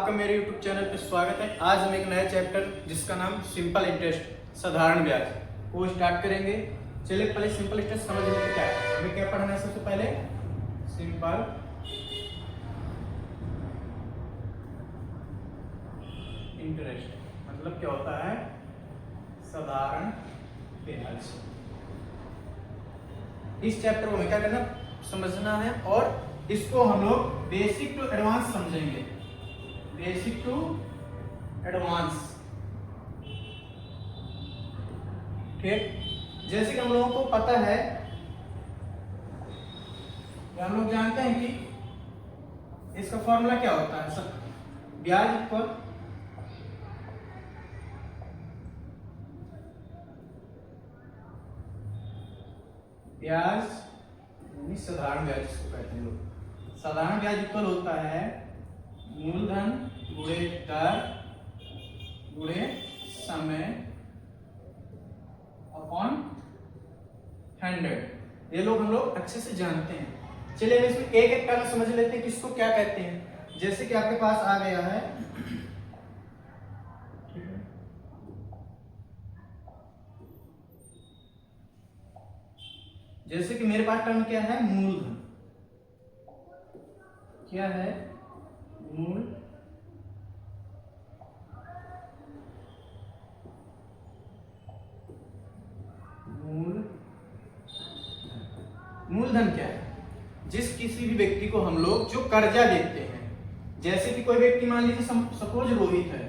आपका मेरे YouTube channel पर स्वागत है। आज हम एक नया चैप्टर जिसका नाम सिंपल इंटरेस्ट साधारण ब्याज को स्टार्ट करेंगे। चलिए पहले सिंपल इंटरेस्ट समझ लेते क्या है। हमें क्या पढ़ना है सबसे पहले? सिंपल इंटरेस्ट मतलब क्या होता है? साधारण ब्याज। इस चैप्टर को हमें क्या करना, समझना है और इसको हम लोग बेसिक टू एडवांस समझेंगे। बेसिक टू एडवांस, ठीक। जैसे कि हम लोगों को पता है, हम लोग जानते हैं कि इसका फॉर्मूला क्या होता है। ब्याज इक्वल ब्याज यानी साधारण ब्याज जिसको कहते हैं लोग। साधारण ब्याज इक्वल होता है मूलधन गुणे दर गुणे समय अपॉन 100। ये लोग हम लोग अच्छे से जानते हैं। चलिए हम इसमें एक एक टर्म समझ लेते हैं कि इसको क्या कहते हैं। जैसे कि आपके पास आ गया है, जैसे कि मेरे पास टर्म क्या है? मूलधन। क्या है? मूलधन। मूलधन क्या है? जिस किसी भी व्यक्ति को हम लोग जो कर्जा देते हैं, जैसे कि कोई व्यक्ति मान लीजिए सपोज रोहित है,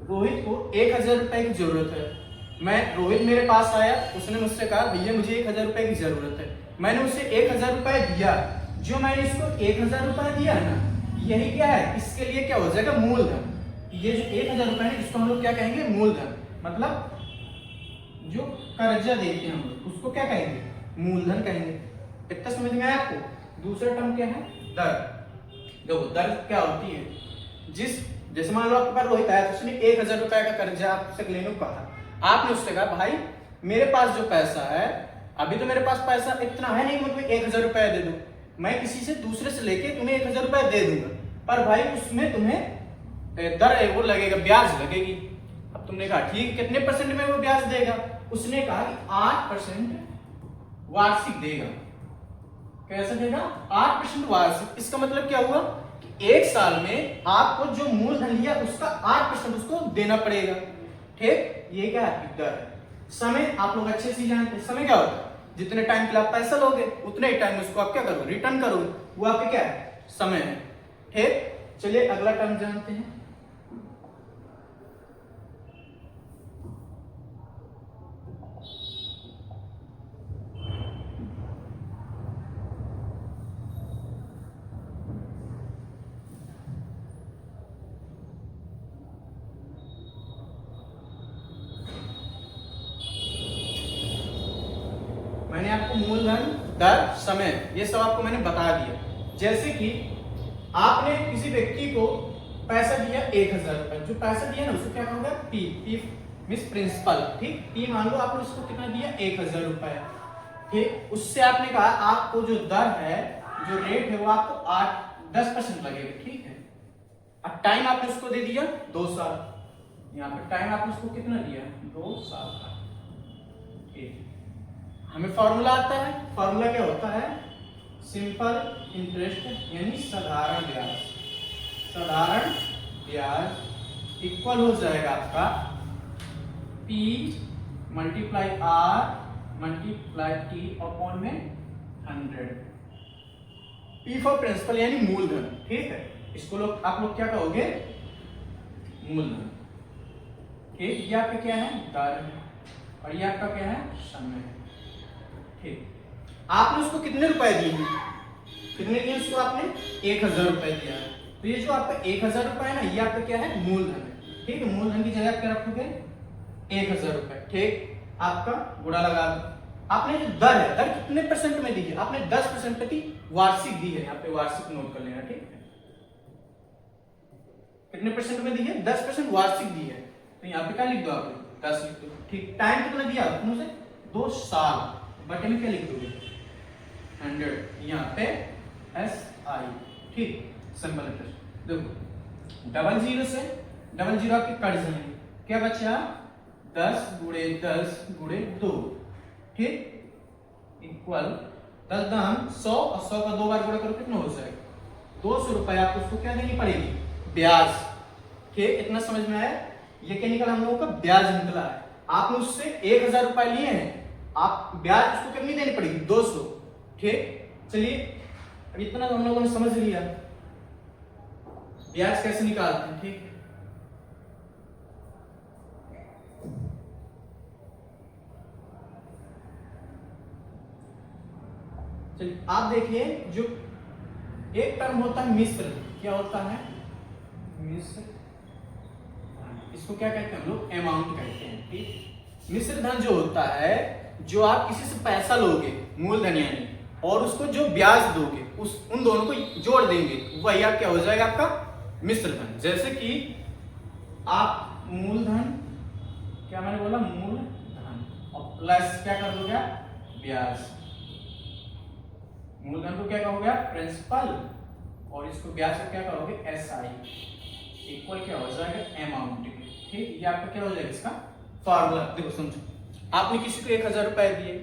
रोहित को 1000 रुपए की जरूरत है। रोहित मेरे पास आया, उसने मुझसे कहा भैया मुझे 1000 रुपए की जरूरत है। मैंने उसे 1000 रुपए दिया। जो मैंने इसको 1000 रुपए दिया ना, यही क्या है? इसके लिए क्या हो जाएगा? मूलधन। ये जो 1000 रुपए है इसको हम लोग क्या कहेंगे? मूलधन। मतलब जो कर्जा देते हैं हम लोग उसको क्या कहेंगे? मूलधन कहेंगे। कितना समझ में आया आपको? दूसरा टर्म क्या है? दर। देखो दर क्या होती है? जैसे मान लो आपके पास रोहित आया तो उसने 1000 रुपए का कर्जा आपसे लेने को कहा। आपने उससे कहा भाई मेरे पास जो पैसा है, अभी तो मेरे पास पैसा इतना है नहीं, मतलब 1000 रुपए दे दो। मैं किसी से दूसरे से लेके तुम्हें 1000 रुपए दे दूंगा, पर भाई उसमें तुम्हें दर वो लगेगा, ब्याज लगेगी। अब तुमने कहा ठीक है, कितने परसेंट में वो ब्याज देगा? उसने कहा कि 8% वार्षिक देगा। कैसे देगा? 8% वार्षिक। इसका मतलब क्या हुआ कि एक साल में आपको जो मूलधन लिया उसका 8% उसको देना पड़ेगा, ठीक। ये क्या है? दर। समय आप लोग अच्छे से जानते हैं। समय क्या होता है? जितने टाइम के लिए आप पैसा लोगे उतने ही टाइम में उसको आप क्या करोगे? रिटर्न करोगे। वो आपके क्या है? समय है, ठीक। चलिए अगला टर्म जानते हैं। मैंने आपको मूलधन, दर, समय ये सब आपको मैंने बता दिया। जैसे कि आपने किसी व्यक्ति को पैसा दिया 1000 रुपए। जो पैसा दिया ना उसको क्या कहोगे? पी मींस प्रिंसिपल, ठीक। पी मान लो आपने उसको कितना दिया? 1000 रुपए, ठीक। उससे आपने कहा आपको जो दर है, जो रेट है वो आपको 10% लगेगा, ठीक है। अब टाइम आपने उसको दे दिया 2 साल। यहाँ पे टाइम आपने उसको कितना दिया? 2 साल का, ठीक। हमें फॉर्मूला आता है। फॉर्मूला क्या होता है? सिंपल इंटरेस्ट यानी साधारण ब्याज। साधारण ब्याज इक्वल हो जाएगा आपका P multiply R multiply T upon में 100। P फॉर प्रिंसिपल यानी मूलधन, ठीक है। इसको आप लोग क्या कहोगे? मूलधन, ठीक। ये आपका क्या है? दर है। और ये आपका क्या है? समय है, ठीक। आपने उसको कितने रुपए दिए? कितने दिए उसको? आपने 1000 रुपए दिया है। तो ये जो आपका 1000 रुपए है ना, ये आपका क्या है? मूलधन है, ठीक है। मूलधन की जगह क्या रखोगे? 1000 रुपए, ठीक। आपका गुणा लगा दो। आपने जो दर है, दर कितने परसेंट में दी है? आपने 10% की वार्षिक दी है। यहाँ पे वार्षिक नोट कर लेना, ठीक है। कितने परसेंट में दी है? 10% वार्षिक दी है। तो यहाँ पे क्या लिख दो? आपने 10 लिख दो, ठीक। टाइम कितना दिया आपने? 2 साल। बटे में क्या लिख दोगे? 100। यहाँ पे SI, ठीक। Simple interest. देखो डबल जीरो से डबल जीरो आपके कट जाएंगे, क्या बचा 10 गुणे 10 गुणे 2, ठीक, इक्वल 10 दाम 100 और 100 का 2 बार गुणा करो कितना हो जाएगा 200 रुपए। आपको उसको क्या देनी पड़ेगी, ब्याज। ठीक, इतना समझ में आया। ये क्या निकला हम लोगों का, ब्याज निकला है। आपने उससे 1000 रुपए लिए हैं, आप ब्याज उसको कितनी देनी पड़ेगी 200। ठीक, चलिए इतना तो हम लोगों ने समझ लिया ब्याज कैसे निकालते हैं। ठीक, चलिए आप देखिए, जो एक टर्म होता है मिश्र, क्या होता है मिश्र, इसको क्या कहते हैं हम लोग, अमाउंट कहते हैं। ठीक, मिश्र धन जो होता है, जो आप किसी से पैसा लोगे मूलधन यानी, और उसको जो ब्याज दोगे उस उन दोनों को जोड़ देंगे, वही आप क्या हो जाएगा आपका मिश्र धन। जैसे कि आप मूलधन, क्या मैंने बोला, मूलधन और प्लस क्या कर दोगे ब्याज, मूलधन को क्या कहोगे प्रिंसिपल, और इसको ब्याज को क्या कहोगे SI, इक्वल क्या हो जाएगा अमाउंट। ठीक, ये आपका क्या हो जाएगा इसका फार्मूला। देखो समझो, आपने किसी को 1000 रुपए दिए,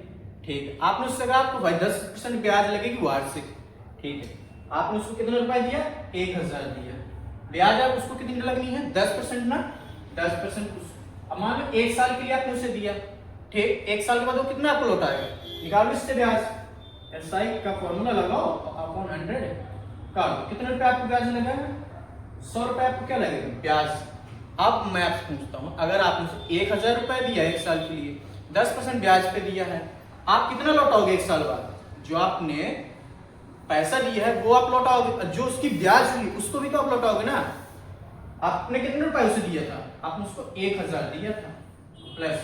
ठीक है, आपने उससे कहा आपको भाई 10% ब्याज लगेगी वार्षिक। ठीक है, आपने उसको कितना रुपए दिया 1000 दिया, ब्याज आप उसको कितनी लगनी है 10% ना, 10%। अब मान लो 1 साल के लिए आपने उसे दिया, ठीक, 1 साल के बाद वो कितना आपको लौटाएगा, निकालो इससे ब्याज, SI का फॉर्मूला लगाओ अपॉन 100 का कितने रुपए आपको ब्याज लगेगा 100 रुपए आपको क्या लगेगा ब्याज। अब मैं आपसे पूछता हूं, अगर आपने 1000 रुपए दिया 1 साल के लिए, 10% ब्याज पे दिया है, आप कितना लौटाओगे 1 साल बाद, जो आपने पैसा दिया है वो आप लौटाओगे, जो उसकी ब्याज हुई उसको भी तो आप लौटाओगे ना। आपने कितने रुपए उसे दिया था, आपने उसको 1000 दिया था, प्लस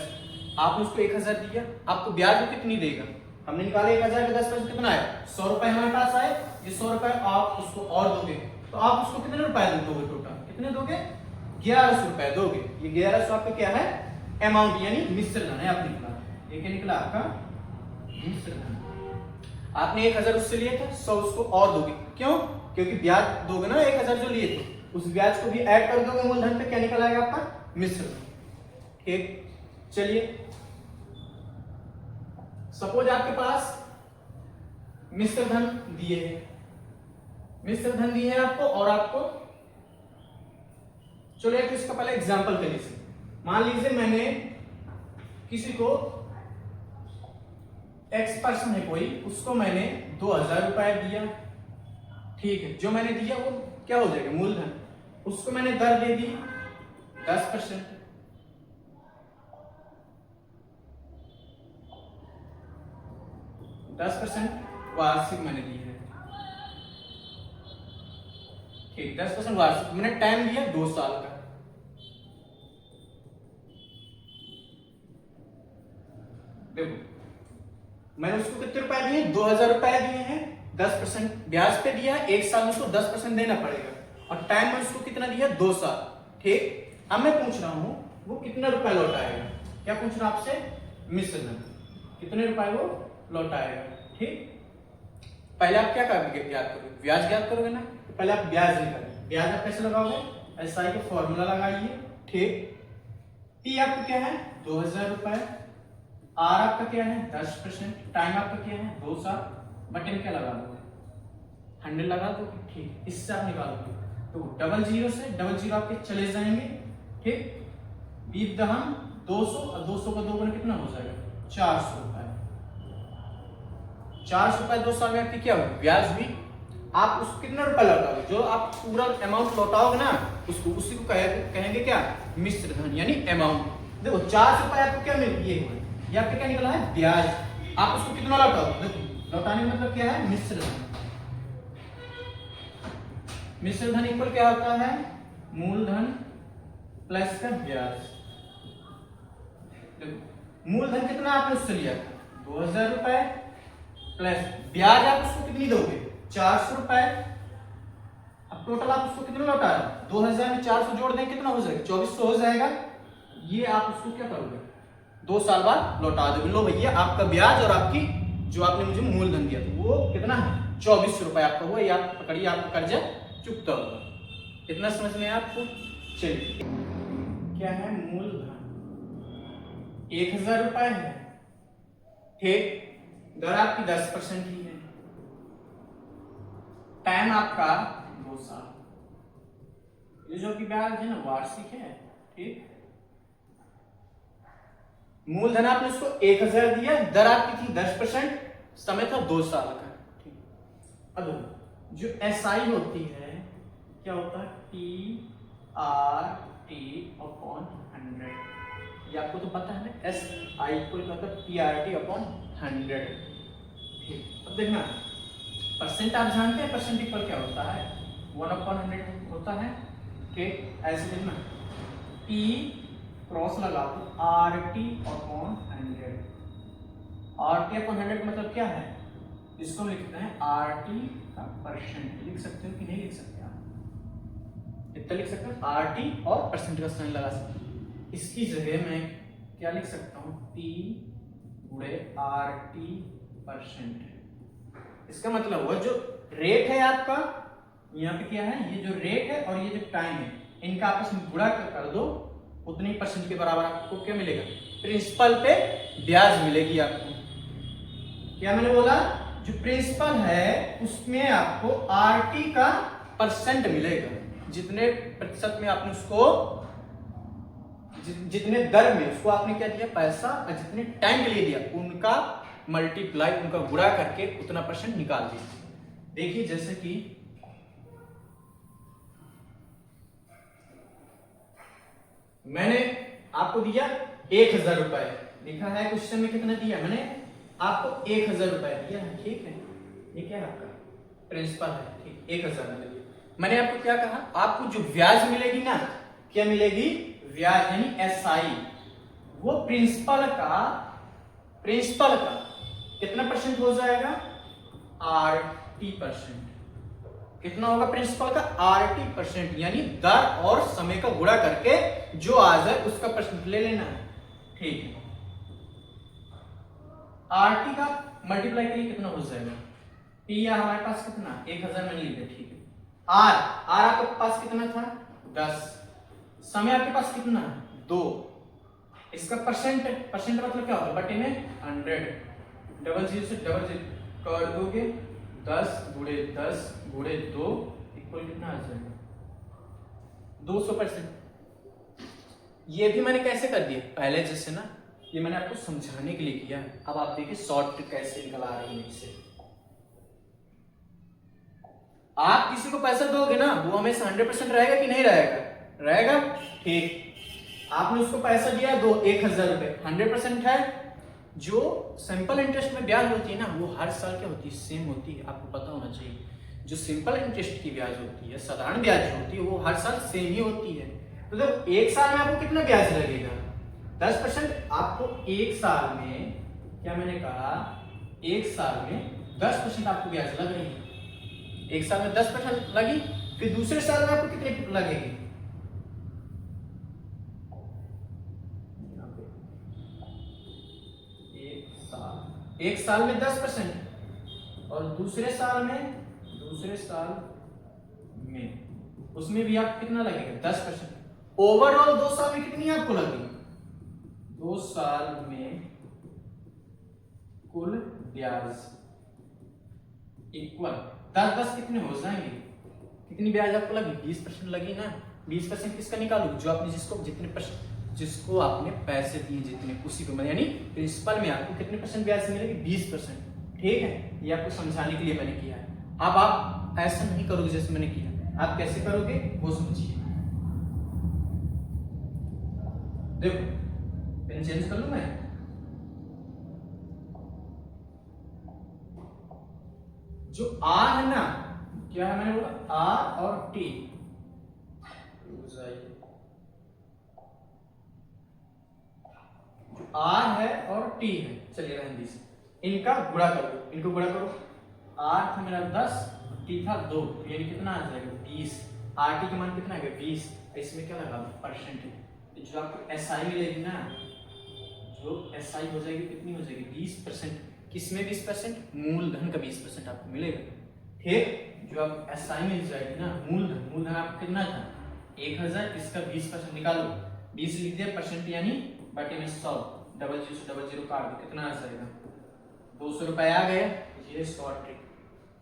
आपने उसको 1000 दिया, आपको ब्याज वो कितनी देगा, हमने निकाला 1000 का 10% कितना आया 100 रुपए हमारे पास आए। ये 100 रुपए आप उसको और दोगे तो आप उसको कितने रुपए दोगे, टोटल कितने दोगे 1100 रुपए दोगे। ये 1100 आपका क्या है अमाउंट, यानी मिश्र धन है। आपने निकाला, ये क्या निकला आपका मिश्र धन। आपने 1000 उससे लिए थे, 100 उसको और दोगे, क्यों, क्योंकि ब्याज दोगे ना 1000 जो लिए थे, उस ब्याज को भी ऐड कर दोगे मूलधन पे, क्या निकल आएगा आपका मिश्र धन। ठीक, चलिए सपोज आपके पास मिश्र धन दिए हैं, मिश्र धन दिए हैं आपको, और आपको चलो एक इसका पहले एग्जांपल कर लीजिए। मान लीजिए मैंने किसी को एक्स पर्सन है कोई, उसको मैंने 2000 रुपए दिया, ठीक है, जो मैंने दिया वो क्या हो जाएगा मूलधन, उसको मैंने दर दे दी 10%, 10% वार्षिक मैंने दी है, ठीक, 10% वार्षिक, मैंने टाइम दिया 2 साल का। देखो मैंने उसको कितने रुपए दिए 2000 रुपए दिए हैं, 10% ब्याज पे दिया, 1 साल में उसको 10% देना पड़ेगा, और टाइम में उसको कितना दिया 2 साल। ठीक, अब मैं पूछ रहा हूं वो कितना रुपए लौटाएगा, क्या पूछ रहा हूं आपसे मिश्र धन, कितने रुपए वो लौटाएगा। ठीक, पहले आप क्या करोगे, याद करोगे ब्याज ज्ञात करोगे ना, तो पहले आप ब्याज निकालिए, ब्याज आप कैसे लगाओगे SI का फॉर्मूला लगाइए। ठीक, T आपका क्या है 2000 रुपए, R आपका क्या है 10%, टाइम आपका क्या है 2 साल, बटन क्या लगा दोगे 100 लगा दोगे। ठीक, इससे आप निकालोगे तो डबल जीरो से डबल जीरो आपके चले जाएंगे। ठीक, बीत दहन 200 और 200 का 2 गुना कितना हो जाएगा 400 रुपए, 400 रुपए 2 साल में आपकी क्या होगी ब्याज भी। आप उसको कितना रुपए लौटाओगे, जो आप पूरा अमाउंट लौटाओगे ना उसको, उसी को कहेंगे क्या मिश्र धन यानी अमाउंट। देखो 400 रुपए आपको क्या मिल ये ये आपका क्या निकला है ब्याज, आप उसको कितना लौटाओगे, देखो लौटाने का मतलब क्या है मिश्र धन। मिश्र धन इक्वल क्या होता है मूलधन प्लस का ब्याज। देखो मूलधन कितना आपने उससे लिया था 2000 रुपए, प्लस ब्याज आप उसको कितनी दोगे 400 रुपए। अब टोटल आप उसको कितना लौटा रहे हो 2000 में 400 जोड़ दें कितना हो जाएगा 2400 हो जाएगा। ये आप उसको क्या करोगे 2 साल बाद लौटा दोगे। लो भैया आपका ब्याज और आपकी जो आपने मुझे मूलधन दिया था वो कितना है 2400 रुपए आपका हुआ, ये आप पकड़िए आपका कर्जा चुकता होगा। इतना समझ में आपको? चलिए, क्या है मूलधन 1000 रुपए है, ठीक, दर आपकी 10% ही है, टाइम आपका 2 साल, ये जो कि ब्याज है ना वार्षिक है, ठीक। मूलधन आपने उसको 1000 दिया, दर आपकी थी 10%, समय था 2 साल का, ठीक। अब जो एसआई होती है क्या होता है, PRT अपॉन 100, ये आपको तो पता है ना, SI को मतलब PRT अपॉन 100, ठीक। अब देखना परसेंट आप जानते हैं, परसेंट इक्वल क्या होता है, 1/100 होता है, ठीक। ऐसे देखना P क्रॉस लगा दो RT अपॉन 100, RT अपॉन 100 मतलब क्या है, इसको हम लिखते हैं RT का परसेंट, लिख सकते हो कि नहीं लिख सकते आप, इतना लिख सकते हो, RT और परसेंट का साइन लगा सकते हो। इसकी जगह मैं क्या लिख सकता हूँ, P गुणे RT परसेंट, इसका मतलब वो जो रेट है आपका, यहाँ पे क्या है, ये जो रेट है और ये जो टाइम है, इनका आपस में गुणा कर दो, उतनी परसेंट के बराबर आपको क्या मिलेगा, प्रिंसिपल पे ब्याज मिलेगी आपको। क्या मैंने बोला, जो प्रिंसिपल है उसमें आपको आरटी का परसेंट मिलेगा, जितने प्रतिशत में आपने उसको, जितने दर में उसको आपने क्या दिया पैसा, और जितने टाइम के लिए दिया उनका मल्टीप्लाई, उनका गुणा करके उतना परसेंट निकाल दीजिए। देखिए जैसे कि मैंने आपको दिया 1000 रुपए, लिखा है क्वेश्चन में कितना दिया, मैंने आपको 1000 रुपए दिया है, ठीक है, ये क्या है आपका प्रिंसिपल है, ठीक, 1000 में दिया। मैंने आपको क्या कहा, आपको जो ब्याज मिलेगी ना, क्या मिलेगी, ब्याज यानी एसआई, वो प्रिंसिपल का कितना परसेंट हो जाएगा, RT परसेंट, कितना होगा प्रिंसिपल का, RT परसेंट, यानी दर और समय का गुणा करके जो आ जाए उसका परसेंट ले लेना है, ठीक है। RT का मल्टीप्लाई करिए कितना हो जाएगा, P हमारे पास कितना 1000 में लिख दे, ठीक है। R आपके पास कितना था 10, समय आपके पास कितना 2, इसका परसेंट मतलब क्या होगा, बटे में 100, डबल जीरो से डबल जीरो कर दोगे, 10 गुणे 10 गुणे 2 इक्वल कितना आ जाएगा 200%। ये भी मैंने कैसे कर दिया, पहले जैसे ना, ये मैंने आपको समझाने के लिए किया, अब आप देखिए शॉर्ट कैसे निकल आ रही है इससे। आप किसी को पैसा दोगे ना, वो हमेशा 100% रहेगा कि नहीं रहेगा, ठीक। आपने उसको पैसा दिया 1000 रुपए, 100% है। जो सिंपल इंटरेस्ट में ब्याज होती है ना, वो हर साल क्या होती है, सेम होती है, आपको पता होना चाहिए। जो सिंपल इंटरेस्ट की ब्याज होती है, साधारण ब्याज जो होती है, वो हर साल सेम ही होती है। तो जब एक साल में आपको कितना ब्याज लगेगा, 10%। आपको एक साल में, क्या मैंने कहा, एक साल में 10% आपको ब्याज लग रही है, एक साल में 10% लगी, फिर दूसरे साल में आपको कितनी लगेगी, एक साल में 10%, और दूसरे साल में उसमें भी आपको कितना लगेगा 10%। ओवरऑल 2 साल में कितनी आपको लगेगी, 2 साल में कुल ब्याज इक्वल 10 कितने हो जाएंगे, कितनी ब्याज आपको लगी, 20% लगी ना। 20% किसका निकालू, जो आपने जिसको आपने पैसे दिए जितने, उसी को, यानी प्रिंसिपल में आपको कितने परसेंट ब्याज मिलेगी, 20%, ठीक है। ये आपको समझाने के लिए मैंने किया है। अब आप ऐसा नहीं करोगे जैसे मैंने किया, आप कैसे करोगे वो समझिए। देखो पेन चेंज कर लूं मैं, जो R है ना, क्या है मैंने बोला, R और T, R है और T है, चलिए रहने दीजिए, इनका गुणा कर दो, इनको गुणा करो। R था मेरा 10, T था 2, यानी कितना आ जाएगा 20। RT का मान कितना है 20, इसमें क्या लगा दो परसेंट, जो आपको SI मिलेगी ना, जो SI हो जाएगी कितनी हो जाएगी 20%। किसमें 20%, मूलधन का 20% आपको मिलेगा, ठीक। जो आप एसआई मिल जाएगी ना, मूलधन आपका कितना था 1000, इसका 20% निकालो, 20 लिख दिया परसेंट यानी बटे में 100, डबल जीरो से डबल जीरो काट दो, कितना आ जाएगा 200 रुपए आ गए। ये शॉर्ट ट्रिक,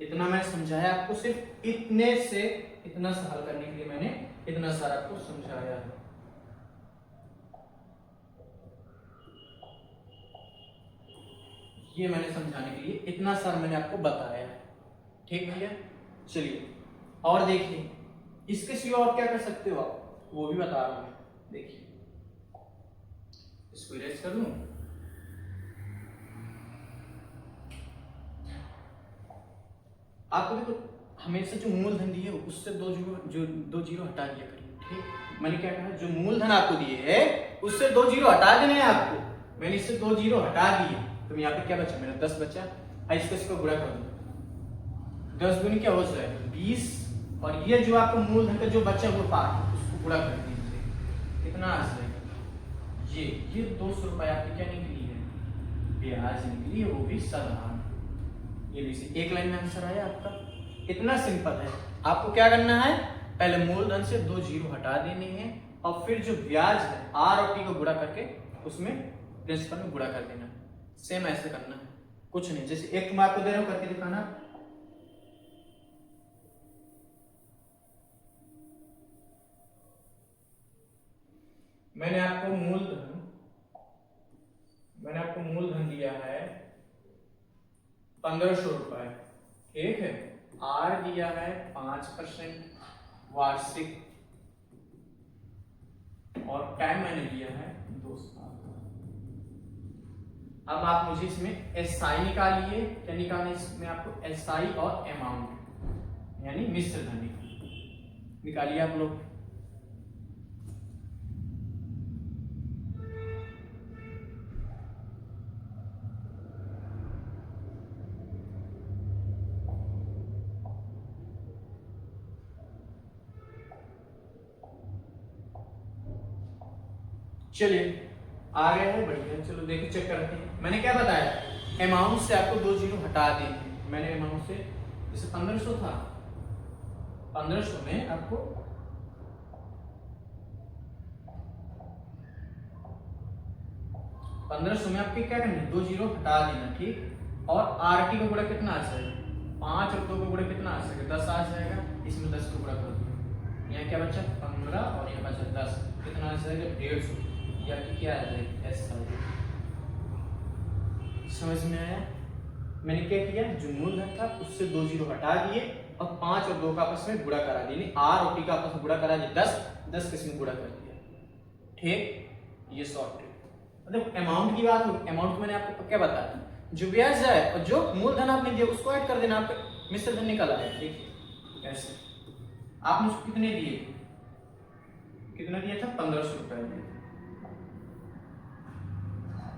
इतना मैं समझाया आपको, सिर्फ इतने से इतना सा हल करने के लिए मैंने इतना सारा आपको समझाया है। ये मैंने समझाने के लिए इतना सारा मैंने आपको बताया है, ठीक भैया। चलिए और देखिए, इसके सिवा और क्या कर सकते हो आप, वो भी बता रहा हूं मैं। देखिए इसको इरेज कर लूं, आपको देखो हमेशा जो मूलधन दिए उससे दो जीरो हटा दिया करिए, ठीक। मैंने क्या कहा, जो मूलधन आपको दिए है उससे 2 जीरो हटा देने हैं आपको, मैंने इससे 2 जीरो हटा दिए, तो यहाँ पे क्या बचा मेरा 10 बचा। इसको गुणा कर दो, 10 गुनी क्या हो जाएगा 20, और ये जो आपको मूलधन का जो बचा वो पार्ट उसको गुणा कर दीजिए, कितना आ जाएगा ये 200 रुपए आपकी क्या निकली है, ब्याज निकली है, वो भी साधारण। ये भी एक लाइन में आंसर आया आपका, इतना सिंपल है। आपको क्या करना है, पहले मूलधन से 2 जीरो हटा देने हैं, और फिर जो ब्याज है आर और टी को गुणा करके उसमें प्रिंसिपल में गुणा कर देना। सेम ऐसे करना है, कुछ नहीं, जैसे एक मैं आपको दे रहा हूं करके दिखाना। मैंने आपको मूलधन दिया है 1500 रुपए, ठीक है। आर दिया है 5% वार्षिक, और टाइम मैंने दिया है 2 साल। अब आप मुझे इसमें एसआई निकालिए, क्या निकालना है इसमें आपको, एसआई और अमाउंट यानी मिश्र धन निकालिए आप लोग। चलिए आ गए हैं, बढ़िया। चलो देखिए चेक करते हैं, मैंने क्या बताया, अमाउंट से आपको 2 जीरो हटा देंगे। मैंने अमाउंट से जैसे 1500 था, 1500 में आपको 1500 में आपके क्या करना है, 2 जीरो हटा देना, ठीक। और आरटी का गुणा कितना आ जाएगा, 5 और 2 का गुणा कितना आ जाएगा, 10 आ जाएगा। इसमें 10 को गुणा कर दो, यहाँ क्या बचा 15 और यहाँ बचा 10, कितना आ जाएगा 150, या क्या आ जाएगा एस। समझ में आया। मैंने क्या किया, जो मूलधन था उससे 2 जीरो हटा दिए, और 5 और 2 का आपस में गुणा करा दिए, आर और टी का आपस में गुणा करा दिए 10 किसमें गुणा कर दिया, ठीक। ये शॉर्ट ट्रिक। मतलब अमाउंट की बात हो, अमाउंट मैंने आपको क्या बताया, जो ब्याज है और जो मूलधन आपने दिया उसको ऐड कर देना, आपका मिश्र धन निकल आया, ठीक। ऐसे आपने उसको कितने दिए, कितना दिया था 1500 रुपए दिए,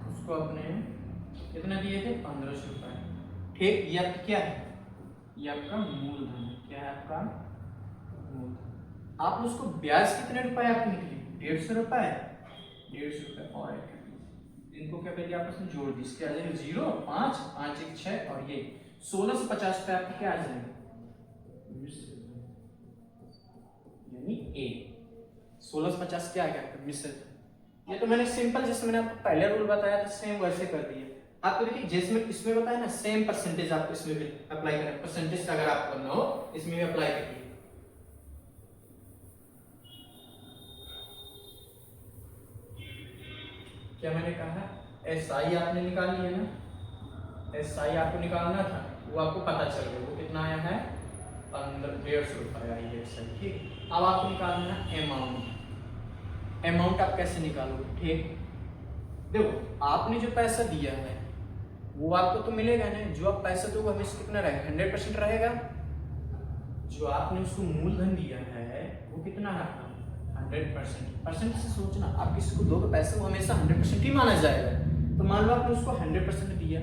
उसको आपने कितना दिए थे 1500 रुपए, ठीक। ये आपका क्या है, ये आपका मूलधन है, क्या है आपका मूलधन। आपने उसको ब्याज कितने रुपए आपकी निकली 150 रुपए, 150 रुपए, और इनको क्या करिए आपस में जोड़ दीजिए, क्या आ जाएगा 0 5 5 1 6, और ये 1650 रुपए आपका क्या आ जाएगा, यानी ए 1650 क्या आ गया मिश्र। ये तो मैंने सिंपल, जैसे मैंने आपको पहले रूल बताया था सेम वैसे कर दिए। आपको देखिए जैसे इसमें बताया ना, सेम परसेंटेज आपको इसमें भी अप्लाई करें, परसेंटेज अगर आपको करना हो इसमें भी अप्लाई करिए। क्या मैंने कहा, एसआई आपने निकाली है ना, एसआई आपको निकालना था, वो आपको पता चल गया, वो कितना आया है 150 रुपए आई है एसआई, ठीक। अब आपको निकालना है अमाउंट। अमाउंट आप कैसे निकालोगे, ठीक। देखो आपने जो पैसा दिया है वो आपको तो मिलेगा ना, जो आप पैसा दोगे हमेशा कितना रहेगा 100% रहेगा। जो आपने उसको मूलधन दिया है वो कितना है 100%। परसेंट से सोचना, आप किसी को दोगे पैसा वो हमेशा 100% ही माना जाएगा। तो मान लो आपने उसको 100% दिया,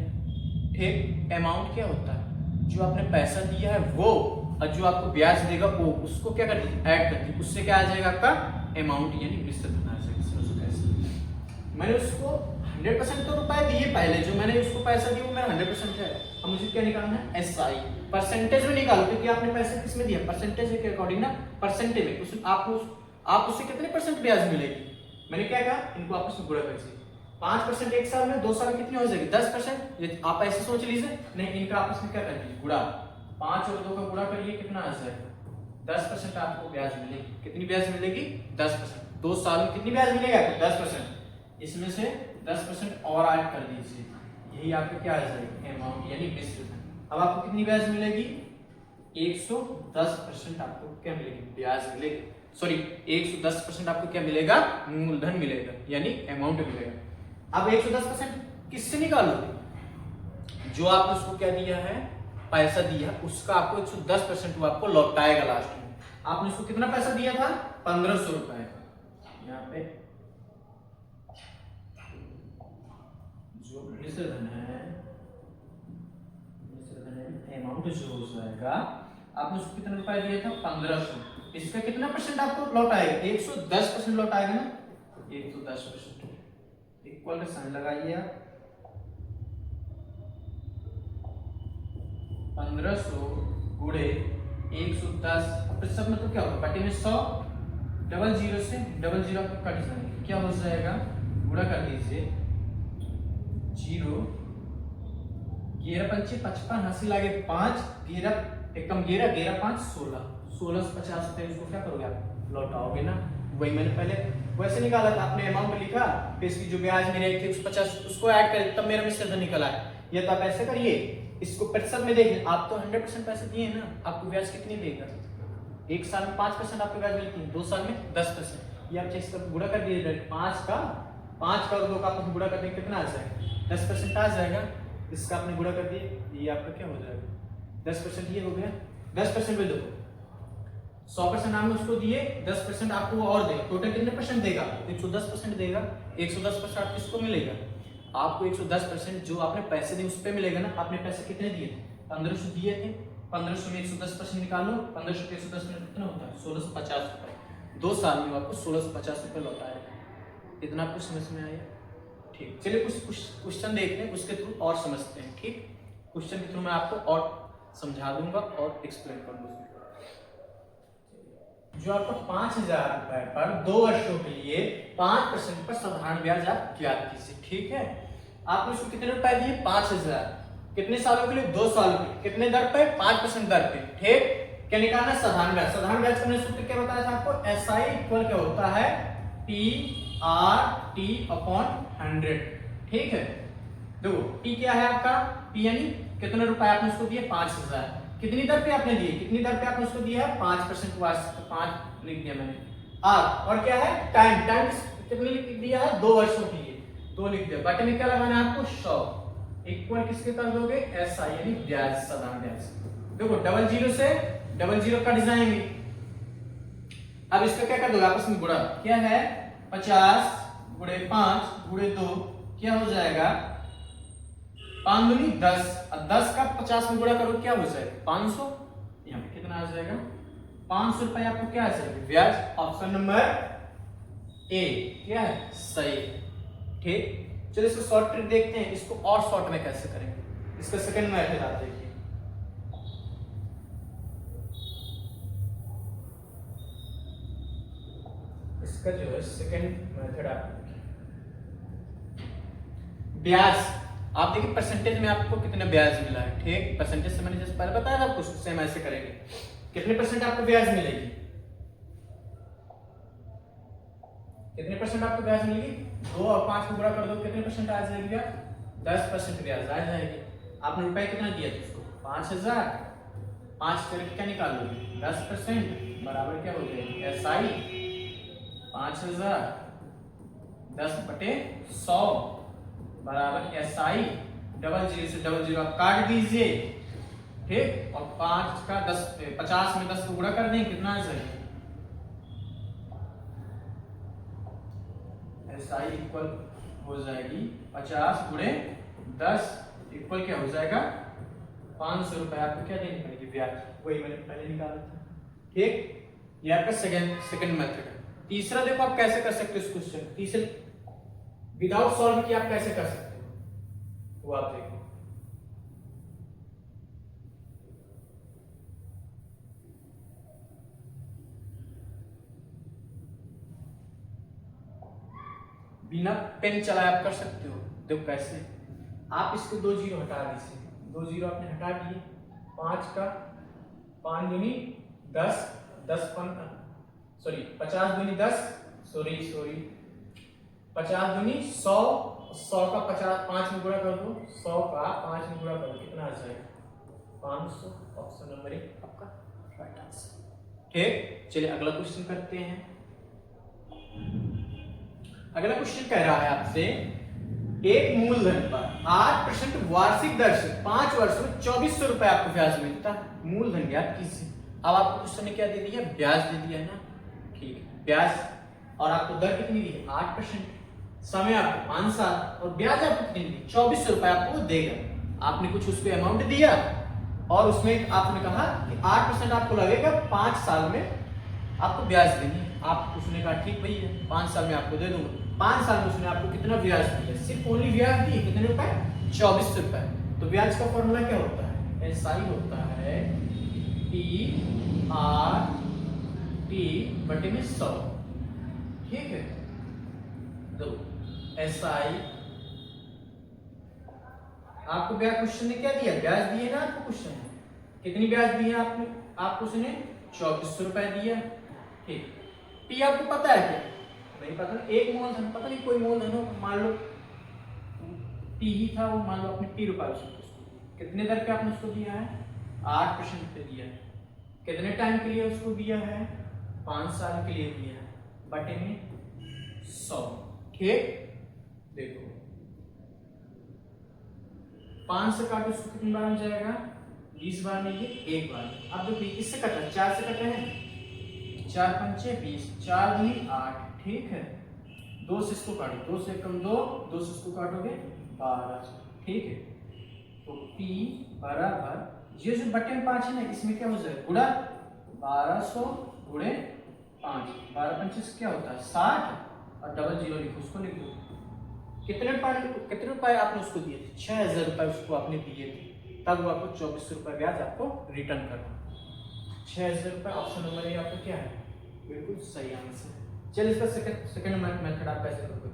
ठीक। अमाउंट क्या होता है, जो आपने पैसा दिया है वो, और जो आपको ब्याज देगा वो, उसको क्या कर दीजिए ऐड कर दीजिए, उससे क्या आ जाएगा आपका अमाउंट यानी मिश्र धन आ जाएगा। समझो कैसे, मैंने उसको 100% तो रुपए दिए पहले, जो मैंने उसको पैसा दिया वो मेरा 100% है। अब मुझे क्या निकालना है, एसआई परसेंटेज में निकालो, क्योंकि आपने पैसा किस में दिया, परसेंटेज के अकॉर्डिंग ना, परसेंटेज में उस आप उससे कितने परसेंट ब्याज मिलेगी। मैंने क्या कहा, इनको आपस में गुणा कर दीजिए। 5% एक साल में, 2 साल में कितनी हो जाएगी 10%। आप ऐसे सोच लीजिए, नहीं इनका आपस में क्या कर दीजिए गुणा, 5 और 2 का गुणा करिए, कितना आ जाएगा 10% आपको ब्याज मिलेगी। कितनी ब्याज मिलेगी 10%। 2 साल में कितनी ब्याज मिलेगा आपको 10%। इसमें से 10% और ऐड कर दीजिए, यही आपका क्या आ जाएगा अमाउंट, यानी मिश्रधन। अब आपको कितनी ब्याज मिलेगी 110% आपको क्या मिलेगी ब्याज मिलेगी, सॉरी 110% आपको क्या मिलेगा, मूलधन मिलेगा, यानी अमाउंट मिलेगा। अब 110% किससे निकालोगे, जो आपने उसको क्या दिया है, पैसा दिया, उसका आपको 110% वो आपको लौटाएगा लास्ट में। आपने उसको कितना पैसा दिया था 1500 रुपए, यहाँ पे जो मिश्रधन है अमाउंट जो हो जाएगा, आपने उसको कितना रुपए दिया था 1500, इसका कितना परसेंट आपको लौटाएगा 110% लौटाएगा ना, 110%। इक्वल का साइन लगाइए आप, 1500 गुणे 110 प्रतिशत में तो क्या होगा, बटे में 100, डबल जीरो से डबल जीरो आपको कट जाएंगे, क्या हो जाएगा गुणा कर दीजिए, 0 11 पंचे 55, हंसी लागे 5, 11 एक कम 11 11 5 16, 16 से 50 रुपए इसको क्या करोगे आप लौटाओगे ना। वही मैंने पहले वैसे निकाला था, आपने अमाउंट लिखा, फिर इसकी जो ब्याज मेरे 150 उसको ऐड करें, तब मेरा मिश्रधन निकला है। ये तो आप ऐसे करिए, इसको प्रतिशत में देखिए, आप तो 100% पैसे दिए हैं ना, आपको ब्याज कितनी देगा, एक साल में 5% आपको ब्याज मिलती है, 2 साल में 10%। ये आप चेक कर गुणा कर दिए, 5 का 2 का आपको गुणा करने कितना आ जाएगा 10% आ जाएगा, इसका आपने गुणा कर दिए, ये आपका क्या हो जाएगा 10%, ये हो गया 10% में। देखो 100% आपने उसको दिए, 10% आपको वो और देगा, टोटल कितने परसेंट देगा 110% देगा। 110% आपको किसको मिलेगा, आपको 110% जो आपने पैसे दिए उस पे मिलेगा ना। आपने पैसे कितने दिए थे 1500 दिए थे, 1500 में 110% निकालो, 1500 के 110% कितना होता है 1650 रुपए। 2 साल में आपको 1650 रुपए लौटाएगा। इतना आपको समझ में आया, ठीक। चलिए कुछ क्वेश्चन देखते हैं, उसके थ्रू और समझते हैं, ठीक। क्वेश्चन के थ्रू मैं आपको और समझा दूंगा और एक्सप्लेन कर दूंगा। जो आपको 5000 रुपए पर 2 वर्षों के लिए 5% पर साधारण ब्याज आप ज्ञात कीजिए, ठीक है। आपने उसको कितने रुपए दिए 5000, कितने सालों के लिए 2 सालों के लिए, कितने दर पे 5% दर पे, ठीक। क्या निकालना साधारण ब्याज, साधारण ब्याज का मैंने सूत्र क्या बताया था आपको, एसआई इक्वल क्या होता है TRT अपॉन 100, ठीक है। देखो टी क्या है आपका, टी यानी कितने रुपए आपने उसको दिए 5000, कितनी दर पे आपने दिए, कितनी दर पे आपने उसको दिया है 5%, 5 लिख दिया मैंने। आर और क्या है टाइम, टाइम कितने लिख दिया है 2 वर्षों के लिए, 2 लिख दिया। बटे में क्या लगाना है आपको 100, इक्वल किसके कर दोगे एसआई यानी ब्याज, साधारण ब्याज। देखो डबल जीरो से डबल जीरो कट जाएंगे, अब इसका क्या कर दोगे आपस में गुणा, क्या है 50 गुणे 5 गुणे 2 क्या हो जाएगा 5 दूनी 10, और 10 का 50 में गुणा करो क्या हो जाएगा 500, यहाँ पे कितना आ जाएगा 500 रुपए आपको क्या आ जाएगा ब्याज। ऑप्शन नंबर ए क्या है सही, ठीक। चलो इसको शॉर्ट ट्रिक देखते हैं, इसको और शॉर्ट में कैसे करेंगे, इसका सेकंड मेथड आप देखिए। इसका जो है सेकंड मेथड आप ब्याज, आप देखिए परसेंटेज में आपको कितना ब्याज मिला है, ठीक। परसेंटेज से मैंने जैसे पहले बताया था आपको, सेम ऐसे करेंगे, कितने परसेंट आपको ब्याज मिलेगी, कितने परसेंट आपको ब्याज मिलेगी 2 और 5 को गुणा कर दो, कितने परसेंट आ जाएगी 10% ब्याज आ जाएगी। आपने रुपए कितना दिया था उसको 5000, 5 करके क्या निकाल लोगे 10% बराबर क्या हो जाएगी एसआई 5000 10/100 बराबर एसआई डबल जीरो से डबल जीरो आप काट दीजिए, ठीक। और 5 का 10 50 में 10 को गुणा कर देंगे कितना आ जाएगा एसआई इक्वल हो जाएगी 50 गुणे 10 इक्वल क्या हो जाएगा 500 रुपए आपको क्या देनी पड़ेगी ब्याज, वही मैंने पहले निकाला था, ठीक। ये आपका सेकंड मेथड है। तीसरा देखो आप कैसे कर सकते हो इस क्वेश्चन, तीसरे विदाउट सॉल्व किए आप कैसे कर सकते हो वो आप देखो। बिना पेन चलाए आप कर सकते हो। देखो कैसे, आप इसको 2 जीरो हटा दीजिए, 2 जीरो आपने हटा दिए, 5 का 5 दूनी 10, 50 दूनी 10, सॉरी 50 दूनी 100, 100 का 50 5 में गुणा कर दो, 100 का 5 में गुणा कर दो, कितना आ जाएगा 500। ऑप्शन नंबर 1 आपका राइट आंसर। ठीक, चलिए अगला क्वेश्चन करते हैं। अगला क्वेश्चन कह रहा है आपसे, एक मूलधन पर 8% वार्षिक दर से 5 वर्ष में 2400 रुपए आपको ब्याज मिलता है। मूलधन ज्ञात कीजिए। अब आपको क्वेश्चन ने क्या दे दिया, ब्याज दे दिया है ना, ठीक है, ब्याज, और आपको दर कितनी दी है 8%, समय आपको 5 साल, और ब्याज आपको कितनी दी 2400 रुपए आपको देगा। आपने कुछ उस पर अमाउंट दिया और उसमें आपने कहा कि 8% आपको लगेगा, 5 साल में आपको ब्याज देंगे। आप उसने कहा ठीक भई है, 5 साल में आपको दे दूंगा। 5 साल में उसने आपको कितना ब्याज दिया, सिर्फ ओनली ब्याज दी, कितने रुपए 2400 रुपए। तो ब्याज का फॉर्मूला क्या होता है, एसआई होता है टी बटे में 100। ठीक है, तो एसआई आपको ब्याज, क्वेश्चन ने क्या दिया, ब्याज दिए ना आपको, क्वेश्चन कितनी ब्याज दी है आपने, आपको उसने 2400 रुपए दिया। ठीक, पी आपको पता है क्या, नहीं पता, एक मूलधन, पता नहीं कोई मूलधन हो, मान लो टी ही था वो, मान लो आपने टी रुपए कितने दर पे आपने उसको दिया है 8% पे दिया है। कितने टाइम के लिए उसको दिया है 5 साल के लिए दिया है, बटे में 100। ठीक, देखो 5 से काटो उसको कितनी बार मिल जाएगा, 20 बार में, ये एक बार। अब देखिए इससे कटा, 4 से कटे हैं, 4 पंचे 20, 4 दूनी 8। ठीक है, 2 से इसको काटो, 2 से कम 2, 2 से इसको काटोगे 12। ठीक है, तो P बराबर ये जो बटे में 5 है ना, इसमें क्या हो जाएगा गुणा 1200 गुणे 5, 12 पंचे क्या होता है 60, और डबल जीरो लिखो, उसको लिख दो। कितने रुपए आपने उसको दिए थे, 6000 रुपए उसको आपने दिए थे, तब वो आपको 2400 रुपए ब्याज आपको रिटर्न करना। 6000 रुपए, ऑप्शन नंबर ए आपका क्या है, बिल्कुल सही आंसर। चलिए इसका सेकंड मेथड आप कैसे करोगे।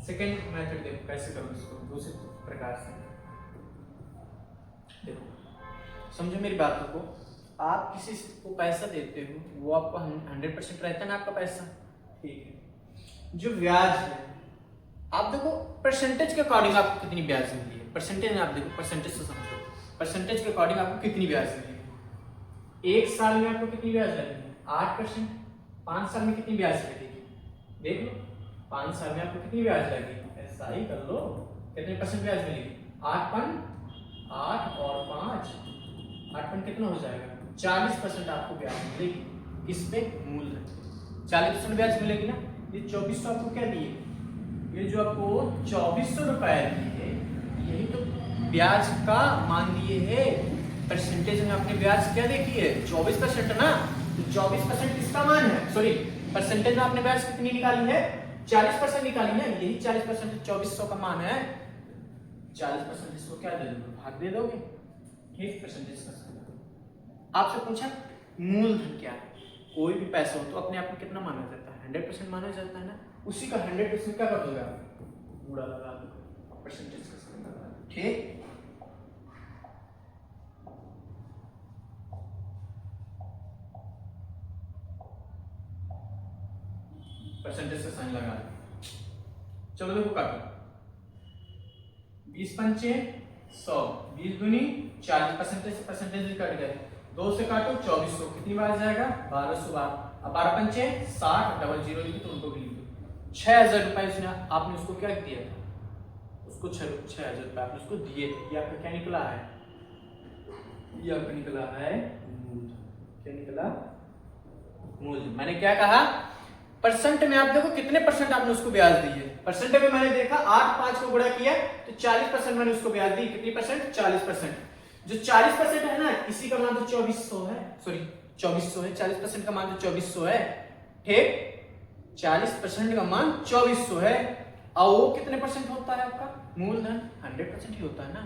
सेकंड मेथड देखो कैसे करो इसको, दूसरे प्रकार से देखो, समझो मेरी बातों को। आप किसी को पैसा देते हो, वो आपको 100% रहता है ना आपका पैसा, ठीक है। जो ब्याज है आप देखो परसेंटेज के अकॉर्डिंग आपको कितनी ब्याज मिल रही है, परसेंटेज में आप देखो, परसेंटेज से समझो, परसेंटेज के अकॉर्डिंग आपको कितनी ब्याज मिल रही है। 1 साल में आपको कितनी ब्याज लगेगी 8%, 5 साल में कितनी ब्याज लगेगी देख लो, 5 साल में आपको कितनी ब्याज लगेगी, ऐसा ही कर लो, कितने परसेंट ब्याज मिलेगी 8 और 5, 8 कितना हो जाएगा 40% आपको ब्याज मिलेगी। किस पे, मूलधन 40% ब्याज मिलेगी ना। ये 2400 आपको क्या दिए, ये जो आपको 2400 रुपए दिए, यही तो ब्याज का मान दिए है। परसेंटेज में आपने ब्याज क्या देखी है 24% ना, तो 24% किसका मान है, सॉरी परसेंटेज में आपने ब्याज कितनी निकाली है 40% निकाली ना, यही 40% 2400 का मान है। 40% इसको क्या दे दोगे, भाग दे दोगे, ठीक परसेंटेज का। आपसे पूछा मूलधन क्या है, कोई भी पैसा हो तो अपने आप में कितना माना जाता है 100% माना जाता है ना, उसी का 100% क्या कर दोगे आप, गुणा लगा दो, परसेंटेज का साइन लगा दो, ठीक। परसेंटेज का साइन लगा दो। चलो देखो काटो, 20 पंचे 100, 20 दूनी 40, परसेंटेज कट गए, 2 से काटो 2400, कितनी बार जाएगा 1200 बार, अब 12 पंचे 60, डबल जीरो लिखी तो उनको भी लिख दो। 6000 रुपए उसने आपने उसको क्या दिया था, उसको 6000 रुपए आपने उसको दिए थे। ये आपका क्या निकला है, ये आपका निकला है क्या निकला, मूलधन। मैंने क्या कहा, परसेंट में आप देखो कितने परसेंट आपने उसको ब्याज दी है। परसेंट में मैंने देखा 8 5 को गुणा किया तो 40% मैंने उसको ब्याज दी, कितनी परसेंट 40%। जो 40% है ना, इसी का मान तो 2400 है, सॉरी 2400 है, 40% का मान तो 2400 है, ठीक, 40% का मान 2400 है, और वो कितने परसेंट होता है आपका मूलधन, 100% ही होता है ना।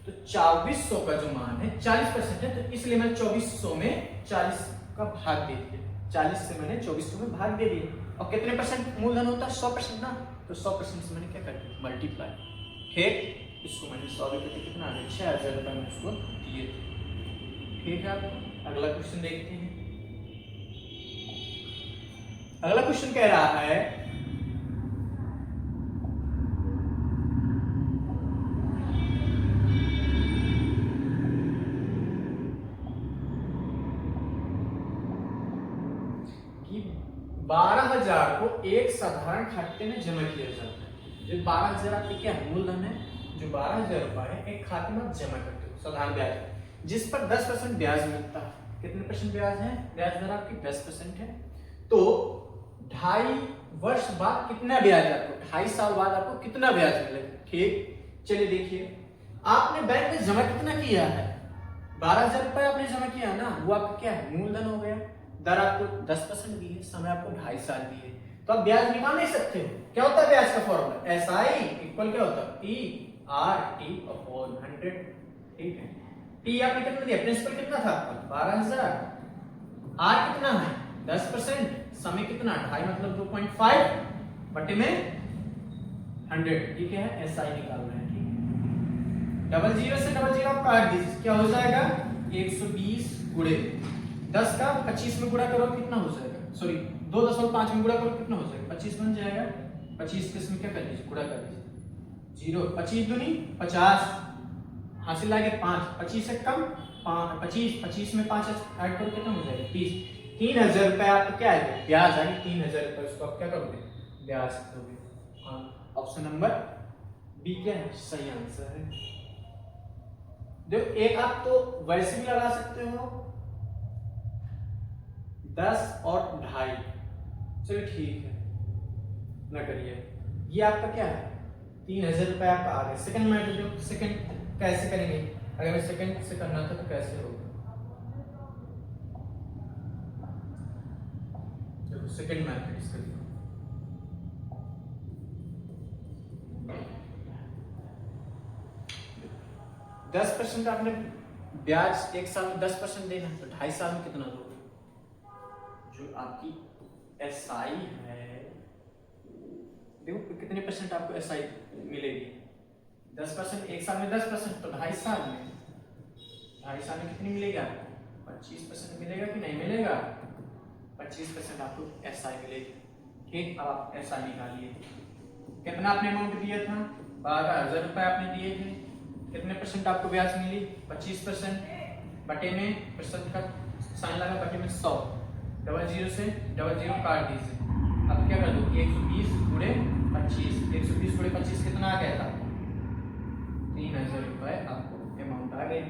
तो 2400 का जो मान है 40% है, तो इसलिए मैंने 2400 में 40 का भाग दे दिया, 40 से मैंने 2400 में भाग दे दिया। और कितने परसेंट मूलधन होता है, 100% ना, तो 100% से मैंने क्या कर दिया, मल्टीप्लाई, ठीक, इसको मैंने 100 रुपये कितना आ गया, 6000 रुपये मैंने उसको दिए थे, ठीक है। आप अगला क्वेश्चन देखते हैं। अगला क्वेश्चन कह रहा है कि 12,000 को एक साधारण खाते में जमा किया जाता है। जो 12,000 आपके क्या मूलधन है, जो 12,000 रुपए है एक खाते में जमा करते हो साधारण ब्याज, जिस पर 10% ब्याज मिलता है। कितने परसेंट ब्याज है, ब्याज दर आपकी 10% है। तो 2.5 वर्ष बाद कितना ब्याज आपको, 2.5 साल बाद आपको कितना ब्याज मिलेगा, ठीक। चलिए देखिए, आपने बैंक में जमा कितना किया है, 12,000 रुपए आपने जमा किया ना, वो आपका क्या है मूलधन हो गया। दर आपको 10% दी है, समय आपको 2.5 साल दी है, तो आप ब्याज निकाल नहीं सकते हो। क्या होता है ब्याज का फॉर्मूला, SI इक्वल क्या होता है, PRT अपॉन 100, ठीक है। T आपने कितना दिया, प्रिंसिपल कितना था आपका 12,000, R कितना है 10%, समय कितना 2.5 मतलब 2.5 बटे में 100, ठीक है। SI निकाल रहे हैं, ठीक है। 00 से 00 आप काट दीजिए, क्या हो जाएगा 120 गुणे 10 का 25 में गुणा करो कितना हो जाएगा, सॉरी 2.5 में गुणा करो कितना हो जाएगा 25 बन जाएगा। 25 के इसमें क्या कर दीजिए, गुणा कर दीजिए, 0 25 दूनी 50, हासिल आ गया 5, 25 से कम 5, 25 में 5 ऐड करो कितना हो जाएगा 30, 3,000 रुपए आपको क्या आएगा ब्याज आएगी, 3,000 रुपए उसको आप क्या करोगे ब्याज दोगे। हाँ, ऑप्शन नंबर बी क्या है सही आंसर है। देखो एक आप तो वैसे भी लगा सकते हो 10 और 2.5, चलिए ठीक है ना करिए। ये आपका क्या है 3,000 रुपए आपका आ गया। सेकंड मेथड जो सेकंड कैसे करेंगे, अगर सेकंड से करना था तो कैसे होगा, देखो सेकंड मेथड इसका 10% आपने ब्याज एक साल में 10% देना, तो 2.5 साल में कितना दोगे, जो आपकी SI है, देखो कितने परसेंट आपको SI मिलेगी, 10%, एक साल में 10%, तो 2.5 साल में, 2.5 साल में कितनी मिलेगी आपको 25% मिलेगा कि नहीं मिलेगा, 25% आपको SI मिलेगी, ठीक। अब आप SI निकालिए, कितना आपने अमाउंट दिया था 12,000 रुपए आपने दिए थे, कितने परसेंट आपको ब्याज मिली 25%, बटे में प्रतिशत का साइन लगा, बटे में 100, 00 से 00 काट दीजिए, अब क्या कर दो 120 गुणे 25, 120 गुणे 25 कितना आ गया था 3,000 रुपए आपको अमाउंट आ गई,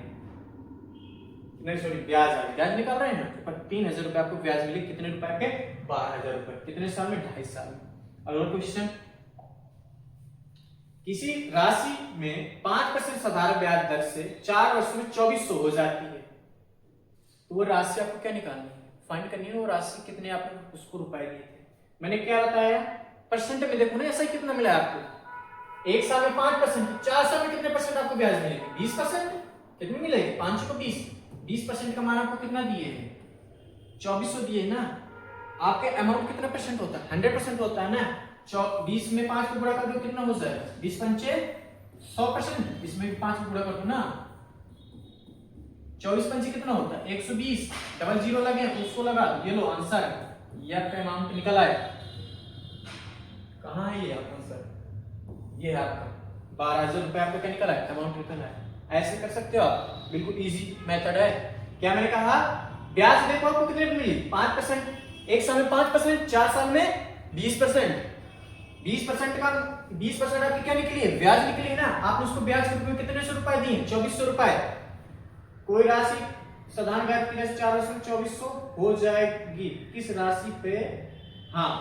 नहीं सॉरी ब्याज आ गया, ब्याज निकाल रहे हैं ना, पर 3,000 रुपए आपको ब्याज मिले, कितने रुपए के 12,000 रुपए, कितने साल में 2.5 साल में। अगला क्वेश्चन, किसी राशि में 5% साधारण ब्याज दर से 4 वर्षों में 2400 हो जाती है, तो वो राशि आपको क्या निकालनी है, फाइंड करनी है वो राशि कितने आपने उसको रुपए दिए थे। मैंने क्या बताया परसेंट में, देखो ना ऐसा ही कितना मिला आपको, एक साल में 5%, 4 साल में कितने परसेंट आपको ब्याज मिलेगी 20%, कितनी मिलेगी 5 को 20% का मान आपको कितना दिए हैं 2400 दिए ना। आपके अमाउंट कितना परसेंट होता है 100% होता है ना, 20 में 5 को गुणा कर दो कितना हो जाएगा 20 पंचे 100%, इसमें भी 5 को गुणा कर दो ना, 24 पंचे कितना होता है 120, 00 लगे उसको लगा दो, ये लो आंसर, ये आपका अमाउंट निकल आया। कहाँ है ये आपका आंसर, ये है आपका 12,000 रुपए आपका क्या निकल आया अमाउंट निकल आया। ऐसे कर सकते हो आप, बिल्कुल इजी मेथड है। क्या मैंने कहा ब्याज देखो आपको कितने मिली 5%, एक साल में 5%, 4 साल में 20%, 20% का 20% आपकी क्या निकली है ब्याज निकली है ना, आपने उसको ब्याज के रूप में कितने सौ रुपए दिए 2400 रुपए। कोई राशि साधारण ब्याज की राशि 4 वर्ष में 2400 हो जाएगी, किस राशि पे, हाँ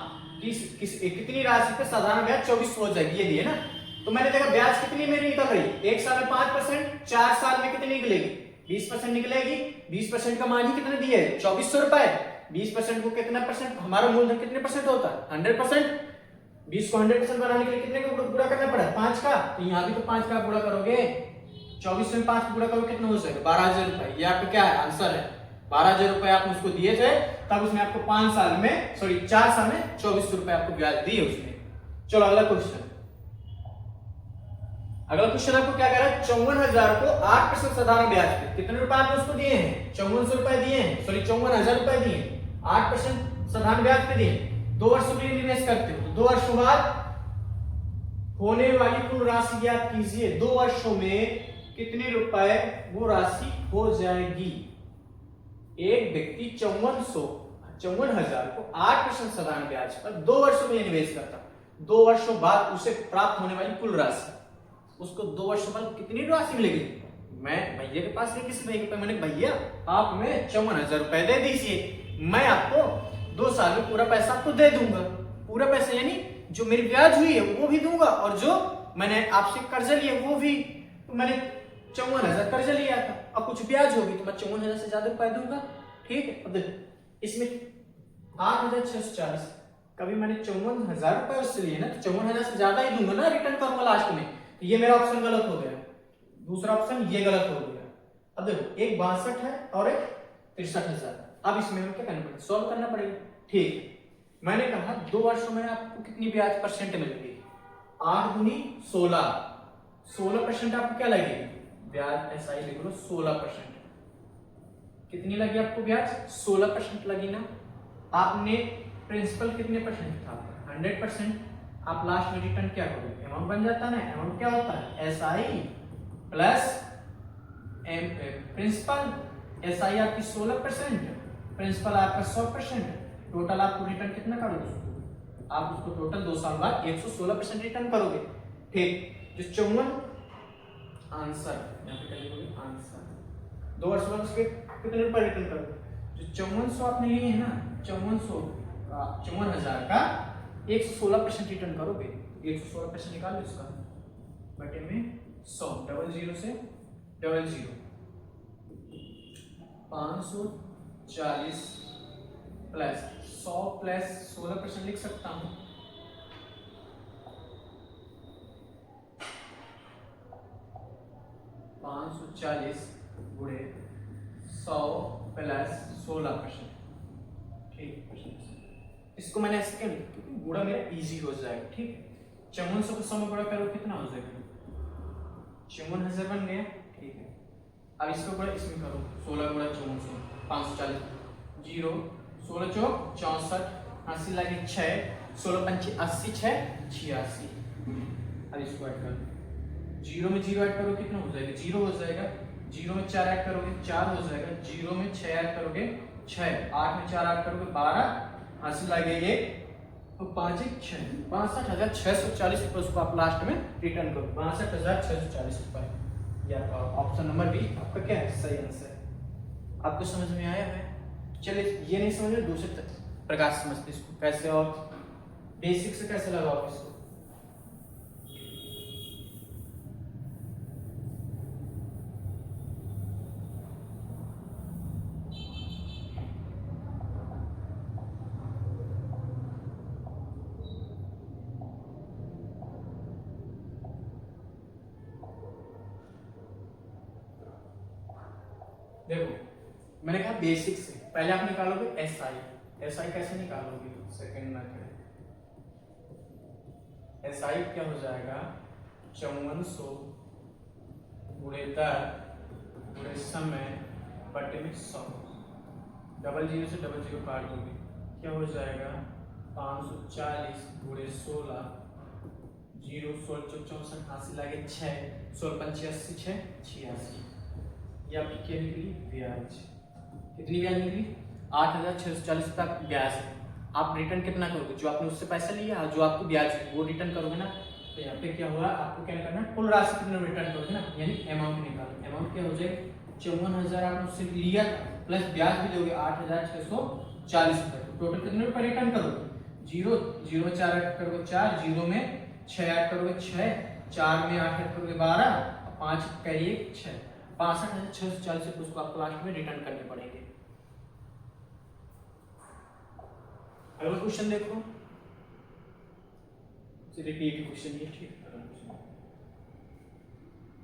कितनी राशि पे साधारण ब्याज 2400 हो जाएगी, ये लिए ना तो मैंने देखा ब्याज कितनी मेरी निकल रही, एक साल में 5%, 4 साल में कितनी निकलेगी, 20% निकलेगी। 20% का मान ही कितने दिए है, 2400 रुपए। 20% को कितना परसेंट, हमारा मूलधन कितने परसेंट होता है, 100%। 20 को 100% बनाने के लिए कितने का गुणा करना पड़ा, 5 का। तो यहाँ भी तो 5 का गुणा करोगे, 24 में 5 का गुणा करोगे कितना हो जाएगा, 12000 रुपए। ये आपका क्या है, आंसर है। 12000 रुपए आपने उसको दिए थे, तब उसने आपको 5 साल में, सॉरी 4 साल में 2400 रुपए आपको ब्याज दिए उसने। चलो अगला क्वेश्चन। अगला क्वेश्चन आपको क्या कह रहा है, 54,000 को 8% साधारण ब्याज पे कितने रुपए आपने उसको दिए हैं, 5400 रुपए दिए हैं, सॉरी 54,000 रुपए दिए, 8% साधारण ब्याज पे दिए। 2 वर्षों के लिए निवेश करते हो, 2 वर्षों बाद होने वाली कुल राशि ज्ञात कीजिए। 2 वर्षों में कितने रुपए वो राशि हो जाएगी। एक व्यक्ति 54,000 को 8% साधारण ब्याज पर 2 वर्षों में निवेश करता, 2 वर्षों बाद उसे प्राप्त होने वाली कुल राशि, उसको 2 वर्षों बाद कितनी राशि मिलेगी। मैं भैया के पास गया, किसी भैया के पास, मैंने भैया आप हमें 54,000 रुपए दे दीजिए, मैं आपको 2 साल में पूरा पैसा आपको दे दूंगा। पूरा पैसा यानी जो मेरी ब्याज हुई है वो भी दूंगा, और जो मैंने आपसे कर्जा लिया वो भी। तो मैंने 54,000 कर्जा लिया था, अब कुछ ब्याज होगी तो मैं 54,000 से ज्यादा रुपए दूंगा, ठीक है। अब देखो इसमें 8,640, कभी मैंने 54,000 रुपए उससे लिए ना, तो 54,000 से ज्यादा ही दूंगा ना, रिटर्न करूंगा लास्ट में। ये मेरा ऑप्शन गलत हो गया, दूसरा ऑप्शन ये गलत हो गया। अब देखो एक 62 है और एक 63,000। अब इसमें हमें क्या करना पड़ेगा, सॉल्व करना पड़ेगा, ठीक। मैंने कहा 2 वर्षों में आपको कितनी ब्याज परसेंट मिलेगी, 8 दूनी 16, 16% आपको क्या लगेगी ब्याज, ऐसा ही लिख लो 16%। कितनी लगी आपको ब्याज, 16% लगी ना। आपने प्रिंसिपल कितने परसेंट था, 100%। आप लास्ट में रिटर्न क्या करोगे, अमाउंट बन जाता है ना। अमाउंट क्या होता है, एसआई प्लस प्रिंसिपल। एसआई आपकी 16%, प्रिंसिपल आपका 100%, टोटल आपको रिटर्न कितना करोगे, आप उसको टोटल 2 साल बाद 116% रिटर्न करोगे, ठीक। जो 54 आंसर यहाँ पे कर लोगे, आंसर 2 वर्ष बाद उसके कितने रुपए रिटर्न करोगे। जो 5400 आपने लिए है ना, 54,000 का 116% रिटर्न करोगे, 116% निकाल लो इसका बटे में 100, डबल जीरो से डबल जीरो, 540 प्लस 100 प्लस 16% लिख सकता हूं। गुणे 100 प्लस 16%, ठीक। इसको मैंने ऐसे क्यों लिखा, क्योंकि गुणा मेरा इजी हो जाएगा, ठीक। 5400 को 100 में गुणा करो कितना हो जाएगा, 54,000 बन गया, ठीक है। अब इसको गुणा इसमें करो, 16 गुणा 5400, 540, 0 16 चौक 64, 80 लगे 6, 16 पंचे 80, 6 86। अब इसको ऐड करो, 0 में 0 ऐड करो कितना हो जाएगा, 0 हो जाएगा। 0 में 4 ऐड करोगे 4 हो जाएगा। 0 में 6 ऐड करोगे 6, 8 में 4 ऐड करोगे 12, 80 लगे 1 तो 5 1 6, 62,640 रुपए उसको आप लास्ट में रिटर्न करो, 62,640 रुपए। या ऑप्शन नंबर बी आपका क्या है, सही आंसर। आपको समझ में आया है। चलिए ये नहीं समझ में, दूसरे प्रकार से समझते इसको कैसे, और बेसिक से कैसे लगाओ इसको। देखो मैंने कहा बेसिक से, पहले आप निकालोगे एसआई। एसआई कैसे निकालोगे, सेकंड मेथड। एसआई क्या हो जाएगा, 5400 गुणे दर गुणे समय बटे में 100, डबल जीरो से डबल जीरो काट दोगे क्या हो जाएगा, 540 गुणे 16, 0 16 64 80 लगे 6, 16 पंचे 80 6 86। ये आपकी क्या निकली ब्याज, कितनी ब्याज निकली, 8,640 तक ब्याज है। आप रिटर्न कितना करोगे, जो आपने उससे पैसा लिया जो आपको ब्याज है वो रिटर्न करोगे ना। तो यहाँ पे क्या हुआ, आपको क्या करना है, कुल राशि कितना रिटर्न करोगे ना, यानी अमाउंट निकालो। अमाउंट क्या हो जाएगा, 54,000 आपने उससे लिया प्लस ब्याज भी दोगे 8,640 रुपए, तो टोटल कितने रुपए रिटर्न करोगे, 0 0 में 4 ऐड करोगे 4, 0 में 6 ऐड करोगे 6, 4 में 8 करोगे 12, 5 करिए 6, 62,640 रुपये उसको आपको लास्ट में रिटर्न करने पड़ेंगे। अगला क्वेश्चन देखो, रिपीट क्वेश्चन ये ठीक।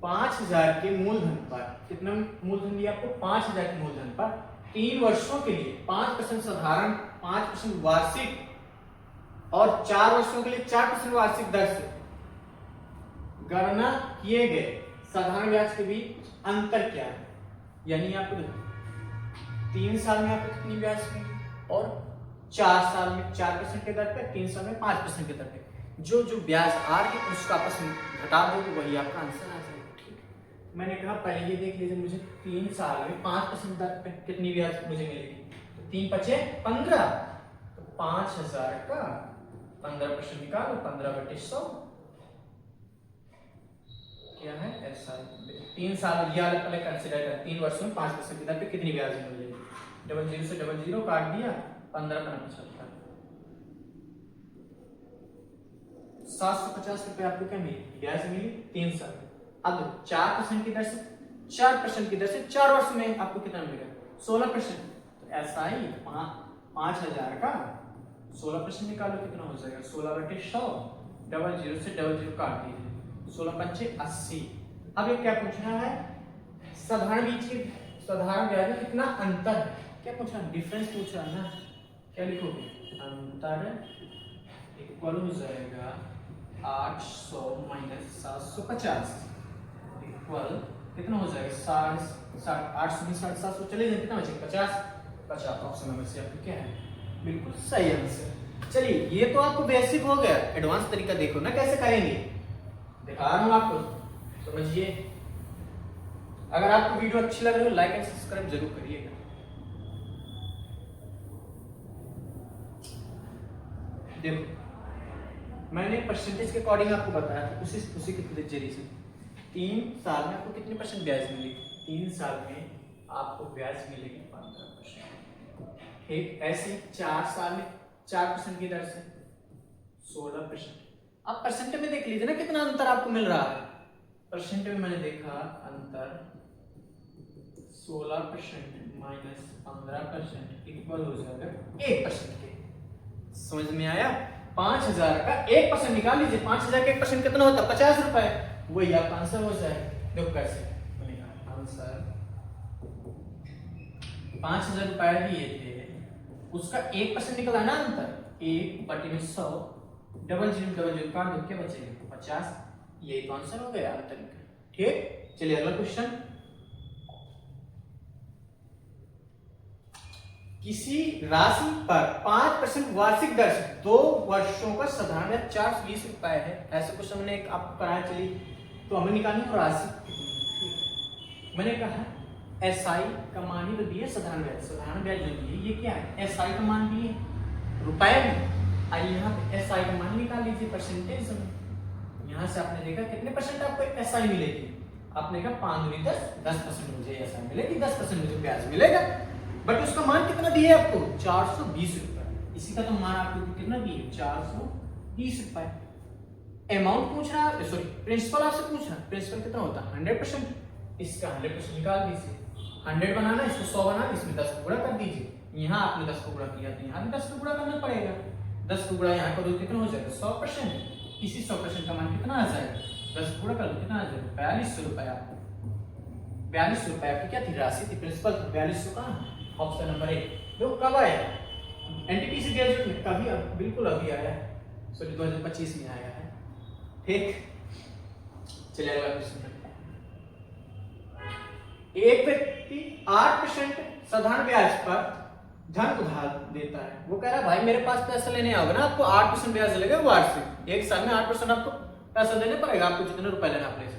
5,000 के मूलधन पर, कितना मूलधन दिया आपको? 5,000 के मूलधन पर 3 वर्षों के लिए 5% साधारण, 5% वार्षिक और 4 वर्षों के लिए 4% वार्षिक दर से गणना किए गए साधारण ब्याज के बीच अंतर क्या है? यानी आपको 3 साल में आपको कितनी ब्याज मिलेगी और 4 साल में 4% के दर पे, 3 साल में 5% के दर पे जो ब्याज आ रही है उसका आपस में घटा दो तो वही आपका आंसर आ जाएगा। ठीक, मैंने कहा पहले ये देख लीजिए, मुझे 3 साल में 5% दर पे कितनी ब्याज मुझे मिलेगी, तो 3 × 5 = 15, तो 5,000 का 15% निकालो, 15/100 क्या है ऐसा। 3 साल ये वाला पहले कंसीडर कर, 3 वर्षों में 5% की दर पे कितनी ब्याज मिलेगी, 00 से 00 काट दिया, 15 × 75, 750 रुपए आपको क्या मिली, ब्याज मिली 3 साल में। अब 4% की दर से 4% की दर से 4 वर्ष में आपको कितना मिलेगा, 16%। तो ऐसा ही 5,000 का 16% निकालो, कितना हो जाएगा 16/100, 00 से 00 काट दीजिए, 16×5 = 80। अब ये क्या पूछना है, साधारण ब्याज में कितना अंतर है, क्या पूछ रहा है, डिफरेंस पूछ रहा है ना। क्या लिखोगे, अंतर इक्वल हो जाएगा 800 - 750 इक्वल कितना हो जाएगा 800 में 750 चले जाए, कितना बचेगा 50। ऑप्शन नंबर से आपको क्या है, बिल्कुल सही आंसर। चलिए ये तो आपको बेसिक हो गया, एडवांस तरीका देखो ना कैसे करेंगे, दिखा रहा हूं आपको, समझिए। अगर आपको वीडियो अच्छी लग रही हो लाइक एंड सब्सक्राइब जरूर करिएगा। देखो मैंने परसेंटेज के अकॉर्डिंग आपको बताया था, उसी के जरिए से 3 साल में आपको कितने % ब्याज मिलेगी, 3 साल में आपको ब्याज मिलेगी 15%। ठीक, ऐसे 4 साल में 4% की दर से 16%। अब परसेंट में देख लीजिए ना कितना अंतर आपको मिल रहा है। परसेंट में मैंने देखा अंतर 16% - 15% इक्वल हो जाएगा 1% के। समझ में आया? 5,000 का 1% निकाल लीजिए, 5,000 का 1% कितना होता है 50 रुपए, वही आपका आंसर हो जाएगा। देखो कैसे बनेगा आंसर, 5,000 रुपए दिए थे, उसका 1% निकला ना अंतर, 1/100, 00 काट दो, क्या बचेगा 50। यही तो आंसर हो गया अंतर का। ठीक, चलिए अगला क्वेश्चन, किसी राशि पर 5% वार्षिक दर से 2 वर्षों का साधारण ब्याज 420 रुपए है, ऐसे क्वेश्चन मैंने आपको कराया। चलिए तो हमें निकालनी है राशि। मैंने कहा एसआई का मान ही तो दिया, साधारण ब्याज जो दिए ये क्या है, एसआई का मान दिए रुपए में। आइए यहाँ पे एसआई का मान निकाल लीजिए परसेंटेज में। यहाँ से आपने देखा कितने % आपको एसआई मिलेगी, आपने कहा 5 × 10 10% मुझे एसआई मिलेगी, 10% मुझे ब्याज मिलेगा। बट उसका मान कितना दिया है आपको 420 रुपए, इसी का तो मान आपको कितना दिए 420 रुपए। अमाउंट पूछ रहा है, सॉरी प्रिंसिपल आपसे पूछ रहा है, प्रिंसिपल कितना होता है 100%, इसका 100% निकाल दीजिए। 100 बनाना, इसको 100 बनाना, इसमें 10 को गुणा कर दीजिए। यहाँ आपने 10 को गुणा किया तो यहाँ भी 10 को गुणा करना पड़ेगा, 10 को गुणा यहाँ करो कितना हो जाएगा 100%। इसी 100% का मान कितना आ जाएगा, 10 को गुणा कर दो कितना आ जाएगा 4200 रुपए। आपको 4200 रुपए आपकी क्या थी राशि थी, प्रिंसिपल 4200 कहाँ, ऑप्शन नंबर 1। देखो कब आया, एनटीपीसी ग्रेजुएट में कभी, बिल्कुल अभी आया है, सॉरी 2025 में आया है। ठीक, चलिए अगला क्वेश्चन। एक व्यक्ति 8% साधारण ब्याज पर धन उधार देता है, वो कह रहा है भाई मेरे पास पैसा लेने आओगे ना आपको 8% ब्याज लगेगा वार्षिक, एक साल में 8% आपको पैसा देने पड़ेगा, आपको जितने रुपए लेना अपने से।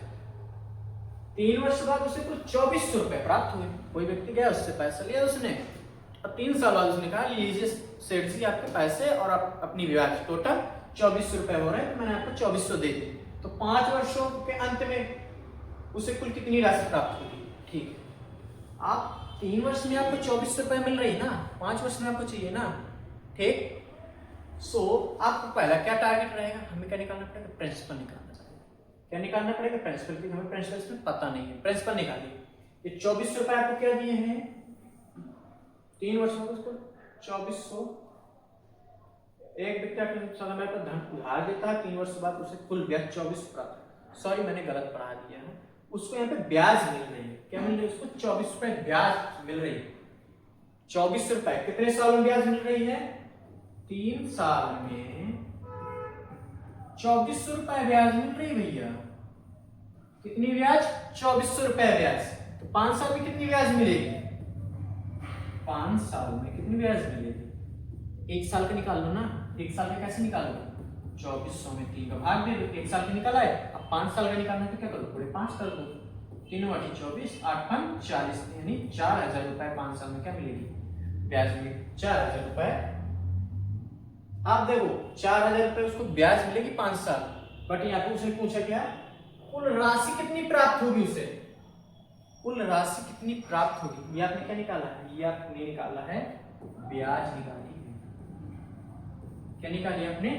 3 वर्ष बाद उसे कुल 2400 रुपए प्राप्त हुए। कोई व्यक्ति गया उससे पैसा लिया उसने, अब 3 साल बाद उसने कहा लीजिए सेठ जी आपके पैसे और आप अपनी ब्याज, टोटल 2400 रुपए हो रहे हैं, तो मैंने आपको 2400 दे दी। तो 5 वर्षों के अंत में उसे कुल कितनी राशि प्राप्त होगी। ठीक, आप 3 वर्ष में आपको 2400 रुपए मिल रही है ना, 5 वर्ष में आपको चाहिए ना। ठीक, सो आपको पहला क्या टारगेट रहेगा, हमें क्या निकालना पड़ेगा, प्रिंसिपल निकालना चाहिए। क्या निकालना पड़ेगा? प्रिंसिपल, क्योंकि हमें प्रिंसिपल इसमें पता नहीं है। प्रिंसिपल निकालिए। ये 2400 रुपए आपको क्या दिए हैं? 3 वर्षों को उसको 2400। एक व्यक्ति अपने समय पर धन उधार देता है, 3 वर्ष बाद उसे कुल ब्याज 24 प्राप्त। सॉरी, मैंने गलत पढ़ा दिया है। उसको यहाँ पे ब्याज मिल रही है। क्या मिल रही है उसको? 24 रुपए ब्याज मिल रही है। 24 रुपए कितने साल में ब्याज मिल रही है? 3 साल में 2400 रुपए ब्याज मिल रही है भैया। कितनी ब्याज? 2400 रुपए ब्याज। तो 5 साल में कितनी ब्याज मिलेगी? 5 साल में कितनी ब्याज मिलेगी? 1 साल का निकाल लो ना। 1 साल का कैसे निकालोगे? 2400 में 3 का भाग दे दो। 1 साल का निकाला है, अब 5 साल का निकालना है तो क्या करो? पूरे 5 कर दो। 3 बटे 24, 8 5 40, यानी 4000 रुपए 5 साल में क्या मिलेगी? ब्याज मिलेगी 4000 रुपए। आप देखो 4000 रुपए उसको ब्याज मिलेगी 5 साल। बट यहाँ पे उसने पूछा क्या? कुल राशि कितनी प्राप्त होगी उसे? कुल राशि कितनी प्राप्त होगी? ये आपने क्या निकाला है? ये आपने निकाला है ब्याज निकाली है। क्या निकाली आपने?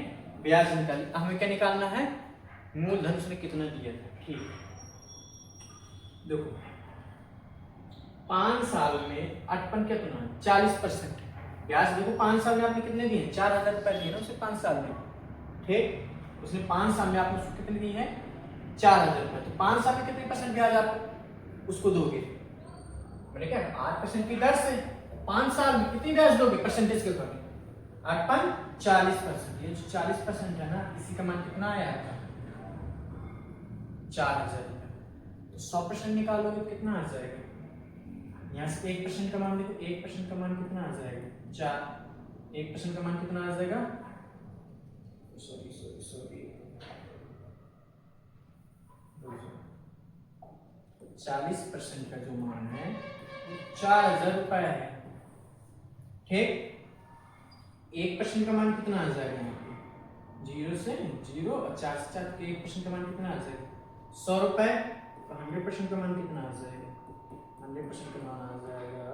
ब्याज निकाली। हमें क्या निकालना है? मूलधन उसने कितना दिया था। ठीक, देखो 5 साल में 8 कितना? 40% ब्याज। देखो 5 साल में आपने कितने दिए? 4000 रुपए दिए ना उसे 5 साल में। ठीक, उसने 5 साल में आपने उसको कितने दिए हैं? 4000 रुपए। तो 5 साल में कितने परसेंट ब्याज आप उसको दोगे? मैंने क्या 8% की दर से 5 साल में कितनी ब्याज दोगे परसेंटेज के तौर पे? 8 5 40%। ये जो 40% है ना, इसी का मान कितना आया आपका? 4000 रुपए। तो 100% निकालोगे तो कितना आ जाएगा? यहाँ से 1% का मान देखो, 1% का मान कितना आ जाएगा? 4। 1% का मान कितना आ जाएगा? सॉरी 40% का जो मान है 4000 रुपए है। ठीक, 1% का मान कितना आ जाएगा? 0 से 0 और 4 से 4, 1% का मान कितना आ जाएगा? 100 रुपए। तो 100% का मान कितना आ जाएगा? 100% का मान आ जाएगा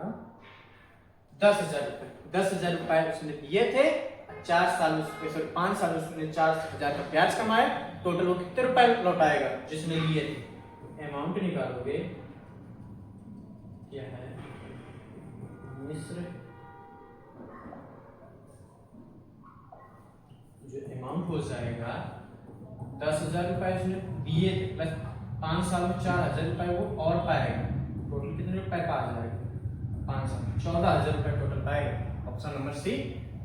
10,000 रुपए। 10,000 रुपए उसने दिए थे, 4 साल में उसने 5 साल में उसने 4,000 का ब्याज कमाया। टोटल वो कितने रुपए लौटाएगा जिसने लिए थे? अमाउंट निकालोगे क्या है? मिश्र जो अमाउंट हो जाएगा 10,000 रुपए उसने दिए थे प्लस 5 साल में 4,000 रुपए वो और पाएगा। टोटल कितने रुपए पा जाएगा? 5 साल में 14,000 रुपए टोटल पाएगा। ऑप्शन नंबर सी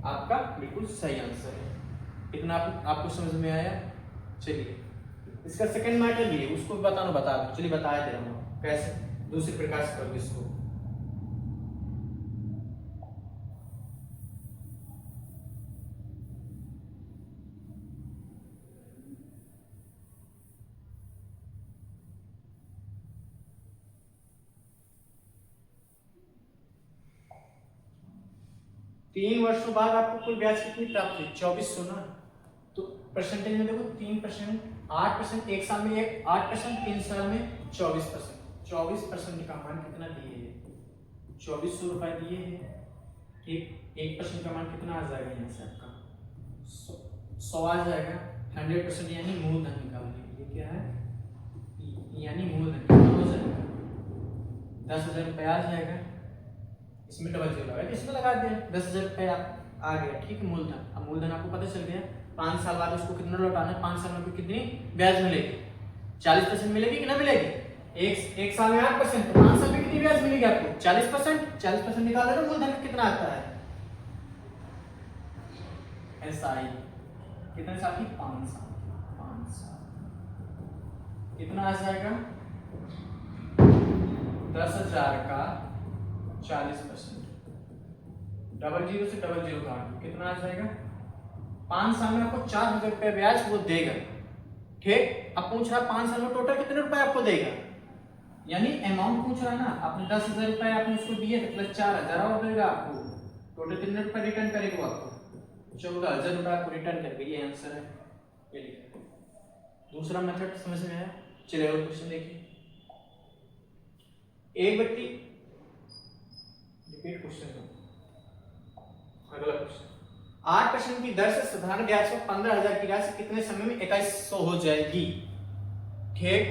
आपका बिल्कुल सही आंसर है। इतना आपको समझ में आया? चलिए इसका सेकंड मैटर भी है, उसको बता दो। चलिए बता दे रहा हूँ कैसे दूसरे प्रकार से करोगे इसको। तीन वर्षों बाद आपको कुल ब्याज कितनी प्राप्त हुई? 2400 ना। तो परसेंटेज में देखो 3%, 8%, 1 साल में 8%, 3 साल में 24%। 24% का मान कितना दिए है? 2400 रुपए दिए हैं। ठीक, 1% का मान कितना आ जाएगा? यहाँ से आपका 100 आ जाएगा। 100% यानी मूलधन निकालने। ये क्या है? यानी मूलधन कितना हो जाएगा? 10,000 रुपए आ जाएगा। इसमें डबल जीरो लगा, इसमें लगा दिया 10,000 रुपए आ गया। ठीक है, मूलधन। अब मूलधन आपको पता चल गया। 5 साल बाद उसको कितना लौटाना है? 5 साल में कितनी ब्याज मिलेगी? 40% मिलेगी कि ना मिलेगी? एक साल में 8%, तो 5 साल में कितनी ब्याज मिलेगी आपको? 40%। 40% निकाल रहे हो, मूलधन कितना आता है? एसआई कितने साल की? 5 साल। 5 साल कितना आ जाएगा? 10,000 का 40%। डबल जीरो से डबल जीरो काट दो, कितना आ जाएगा? 5 साल में आपको 4,000 रुपए ब्याज वो देगा। ठीक, अब पूछ रहा 5 साल में टोटल कितने रुपए आपको देगा? यानी अमाउंट पूछ रहा ना। आपने 10,000 रुपए आपने उसको दिए थे प्लस 4,000 और देगा आपको। टोटल कितने रुपए रिटर्न करेगा आपको? 14,000 रुपए आपको रिटर्न करेगा। ये आंसर है। ये लिखा। दूसरा मेथड समझ में आया? चलिए और क्वेश्चन देखिए। एक व्यक्ति रिपीट क्वेश्चन अगला क्वेश्चन 8% की दर से साधारण ब्याज पर 15,000 की राशि कितने समय में 2100 हो जाएगी? ठीक,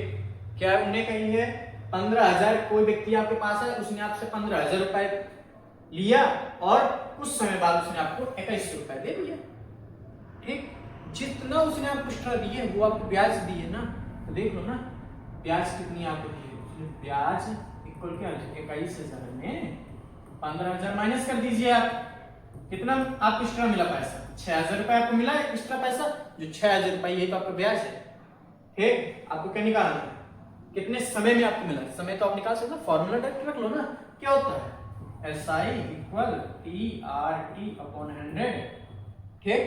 क्या उन्हें कही है 15,000, कोई व्यक्ति आपके पास है, उसने आपसे 15,000 रुपए लिया और कुछ समय बाद उसने आपको 21 रुपए दे दिया। ठीक, जितना उसने आपको एक्स्ट्रा दिए वो आपको ब्याज दिए ना, तो देख लो ना ब्याज कितनी आपको दी है। उसने ब्याज इक्वल क्या 21,000 में 15,000 माइनस कर दीजिए आप, कितना आपको एक्स्ट्रा मिला पैसा, 6,000 रुपए आपको मिला एक्स्ट्रा पैसा, जो 6,000 रुपए ये तो आपका ब्याज है। ठीक, आपको क्या निकालना है, कितने समय में आपको मिला, समय तो आप निकाल सकते हो, फॉर्मूला डायरेक्ट रख लो ना, क्या होता है SI इक्वल TRT अपॉन 100। ठीक,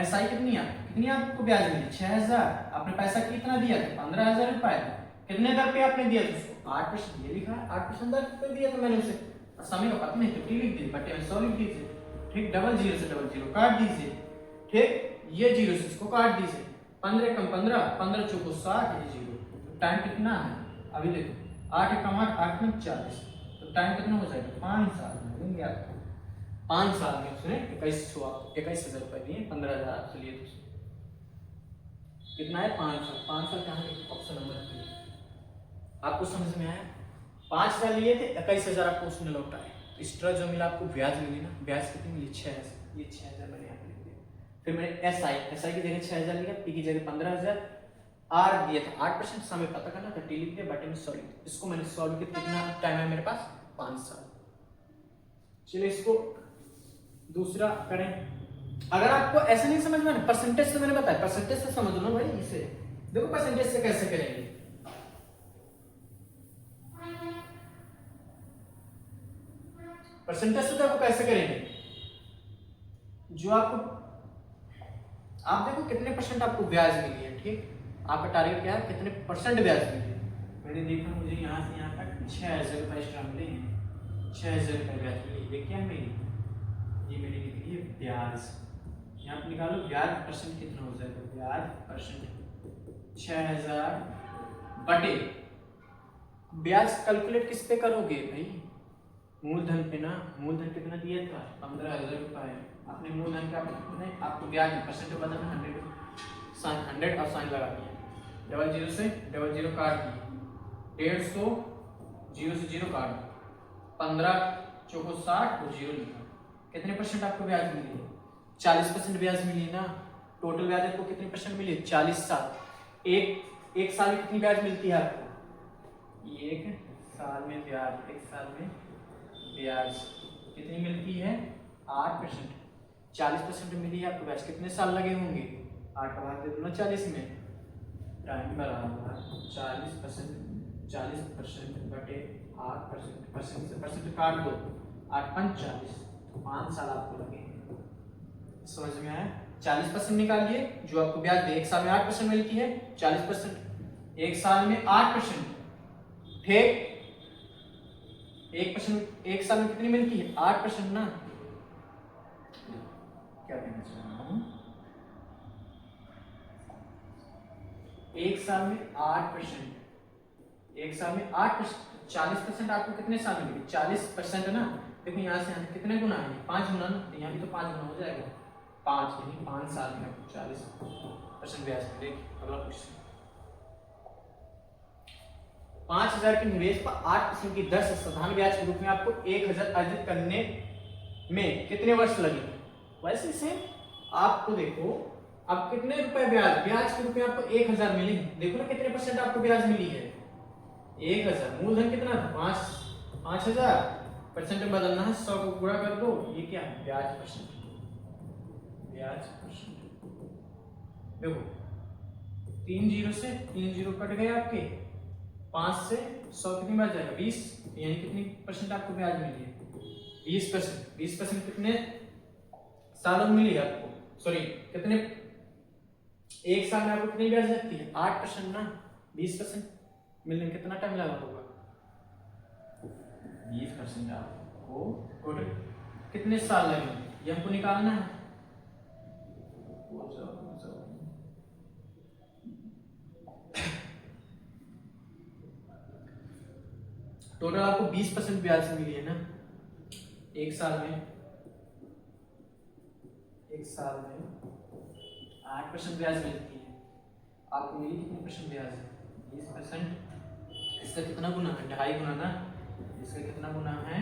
SI कितनी आपको ब्याज मिली 6,000, आपने पैसा कितना दिया था 15,000 रुपए, कितने दर पे आपने दिया था उसको 8%, ये लिखा है 8% दर पे दिया था मैंने उसे, समय का पता नहीं तो टी लिख दीजिए, बटे में 100 लिख दीजिए। ठीक, डबल जीरो से डबल जीरो काट दीजिए। ठीक, ये जीरो से इसको काट दीजिए, 15 कम 15, 15 चौको 60, ये जीरो, तो टाइम कितना है अभी देखो 8 कम 8, 8 में 40, तो टाइम कितना हो जाएगा 5 साल मिलेंगे आपको। 5 साल में उसने 21,000 रुपए दिए, 15,000 आपसे लिए थे, कितना है 5 साल, 5 साल कहाँ है ऑप्शन नंबर 3, आपको समझ में आया। 5 साल लिए थे 21,000 आपको उसने लौटाए, एक्स्ट्रा जो मिला आपको ब्याज मिली ना, ब्याज कितनी मिली 6,000, ये 6,000 मैंने यहाँ पे लिख दिया। फिर मैंने SI की जगह 6,000 लिया, P की जगह 15,000, R दिया था 8%, समय पता करना था, T लिख दिया, बटे में 100 लिख दिया। इसको मैंने सॉल्व किया, कितना टाइम है मेरे पास 5 साल। चलिए इसको दूसरा करें। अगर आपको ऐसे नहीं समझ में आना, परसेंटेज से मैंने बताया, परसेंटेज से समझ लो भाई, इसे देखो परसेंटेज से कैसे करेंगे। परसेंटेज से देखो कैसे करेंगे, जो आपको आप देखो कितने परसेंट आपको ब्याज मिली है। ठीक, आपका टारगेट क्या है, कितने परसेंट ब्याज मिली है। मैंने देखा मुझे यहाँ से यहाँ तक 6,000 रुपए एक्स्ट्रा मिले हैं, 6,000 रुपए ब्याज मिली, ये क्या मिली, ये मेरी निकली है ब्याज। यहाँ पे निकालो ब्याज परसेंट कितना हो जाएगा, ब्याज परसेंट 6,000 बटे, ब्याज कैलकुलेट किस पे करोगे भाई, मूलधन पे ना, मूलधन कितना दिया था 15,000 रुपए, आपने मूलधन का आपको ब्याज परसेंट बदलना 100 और साइन लगा दिया, डबल जीरो से डबल जीरो काट दिए, 150 जीरो से जीरो काट दिया, 15 चौको 60 और जीरो लिखा, कितने परसेंट आपको ब्याज मिली है 40% ब्याज मिली ना। टोटल ब्याज आपको कितने परसेंट मिली 40 साल, एक साल में कितनी ब्याज मिलती है आपको, एक साल में ब्याज, एक साल में ब्याज कितनी मिलती है 8%, 40% मिली है आपको ब्याज, कितने साल लगे होंगे 8 भाग दे दो 40 में, टाइम बराबर 40% बटे 8%, परसेंट से परसेंट काट दो, 8 5 40, 5 साल आपको लगे। समझ में आया, 40% निकालिए जो आपको ब्याज दे, एक साल में 8% मिलती है, 40% एक साल में 8%, ठीक, 1% एक साल में कितनी मिलती है 8% ना, क्या कहना चाह रहा हूं, एक साल में 8%, एक साल में 8%, 40% आपको कितने साल में मिलेगी 40% ना। देखो यहाँ से कितने गुना है 5 गुना ना, तो यहाँ भी तो 5 गुना हो जाएगा, 5 यानी 5 साल में आपको 40% ब्याज मिलेगी। अगला क्वेश्चन, 5,000 के निवेश पर 8% की दर से साधारण ब्याज के रूप में आपको 1,000 अर्जित करने में कितने वर्ष लगेंगे। वैसे से आपको देखो अब कितने रुपए ब्याज, ब्याज के रूप में आपको 1,000 मिली, देखो ना कितने परसेंट आपको ब्याज मिली है 1,000, मूलधन कितना था 5,000, परसेंट में बदलना है 100 को गुणा कर दो, ये क्या है ब्याज परसेंट, ब्याज परसेंट। देखो 3 जीरो से 3 जीरो कट गए आपके, 5 से 100 कितनी बार जाएगा 20, यानी कितनी परसेंट आपको ब्याज मिली है 20%। 20% कितने सालों में मिली है आपको, सॉरी कितने, एक साल में आपको कितनी ब्याज लगती है 8% ना, 20% मिलने में कितना टाइम लगा होगा 20% आपको टोटल कितने साल लगेंगे ये हमको निकालना है। टोटल आपको 20% ब्याज मिली है ना, एक साल में 8% ब्याज मिलती है, आपको मिली कितनी परसेंट ब्याज है 20%। इसका कितना गुना है? 2.5 गुना ना। इसका कितना गुना है?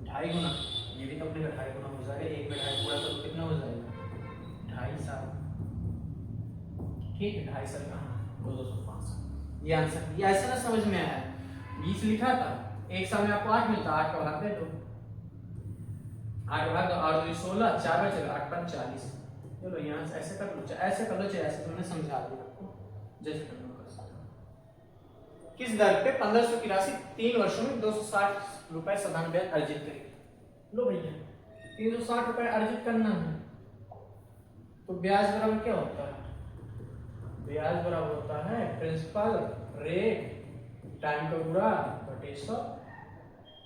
2.5 गुना। ये भी तो अपने का 2.5 गुना हो जाएगा। 1 में 2.5 पूरा करो कितना हो जाएगा? 2.5 साल। ठीक है, 2.5 साल कहाँ? 205 साल। ये आंसर। ये ऐसा ना समझ में आया? 20 लिखा था, 1 साल में आपको 8 मिलता, 8 का भाग दे दो, 8 भाग दो, 8 2 16, 4 बचेगा, 8 5 40। चलो यहाँ से ऐसे कर लो, ऐसे कर लो, चाहे ऐसे। तो मैंने समझा दिया आपको, जैसे करना कर सकते हो। किस दर पे 1500 की राशि 3 वर्षों में 260 रुपए साधारण ब्याज अर्जित करेगी? लो भैया, 360 रुपए अर्जित करना है तो ब्याज बराबर क्या होता है? ब्याज बराबर होता है प्रिंसिपल रेट टाइम का गुणा बटे 100।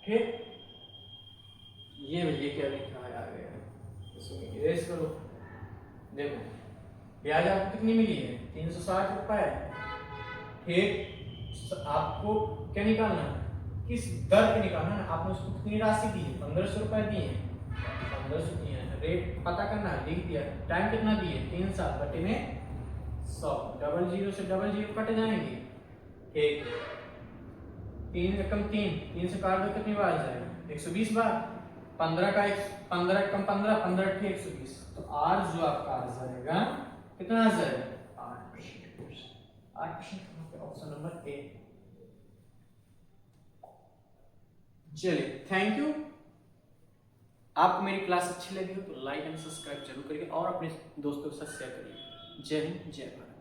ठीक, ये भैया क्या लिख रहा है आगे, इसको इरेज करो। देखो ब्याज आपको कितनी मिली है? 360 रुपए। ठीक, आपको क्या निकालना है? किस दर पे निकालना है? आपने उसको कितनी राशि दी है? 1500 रुपए दिए हैं, 1500 दिए हैं। रेट पता करना है, लिख दिया। टाइम कितना दिए? 3 साल बटे में 100। डबल जीरो से डबल जीरो कट जाएंगे। ठीक, 3 एकम 3 से काट दो, कितनी बार जाएगा? 120 बार। 15 का 15 कम 15, 15 ठीक 120। तो आर जो आपका आ जाएगा कितना आ जाएगा? 8%। Option number A. चलिए, थैंक यू। आपको मेरी क्लास अच्छी लगी हो तो लाइक एंड सब्सक्राइब जरूर करिए और अपने दोस्तों के साथ शेयर करिए। जय हिंद, जय भारत।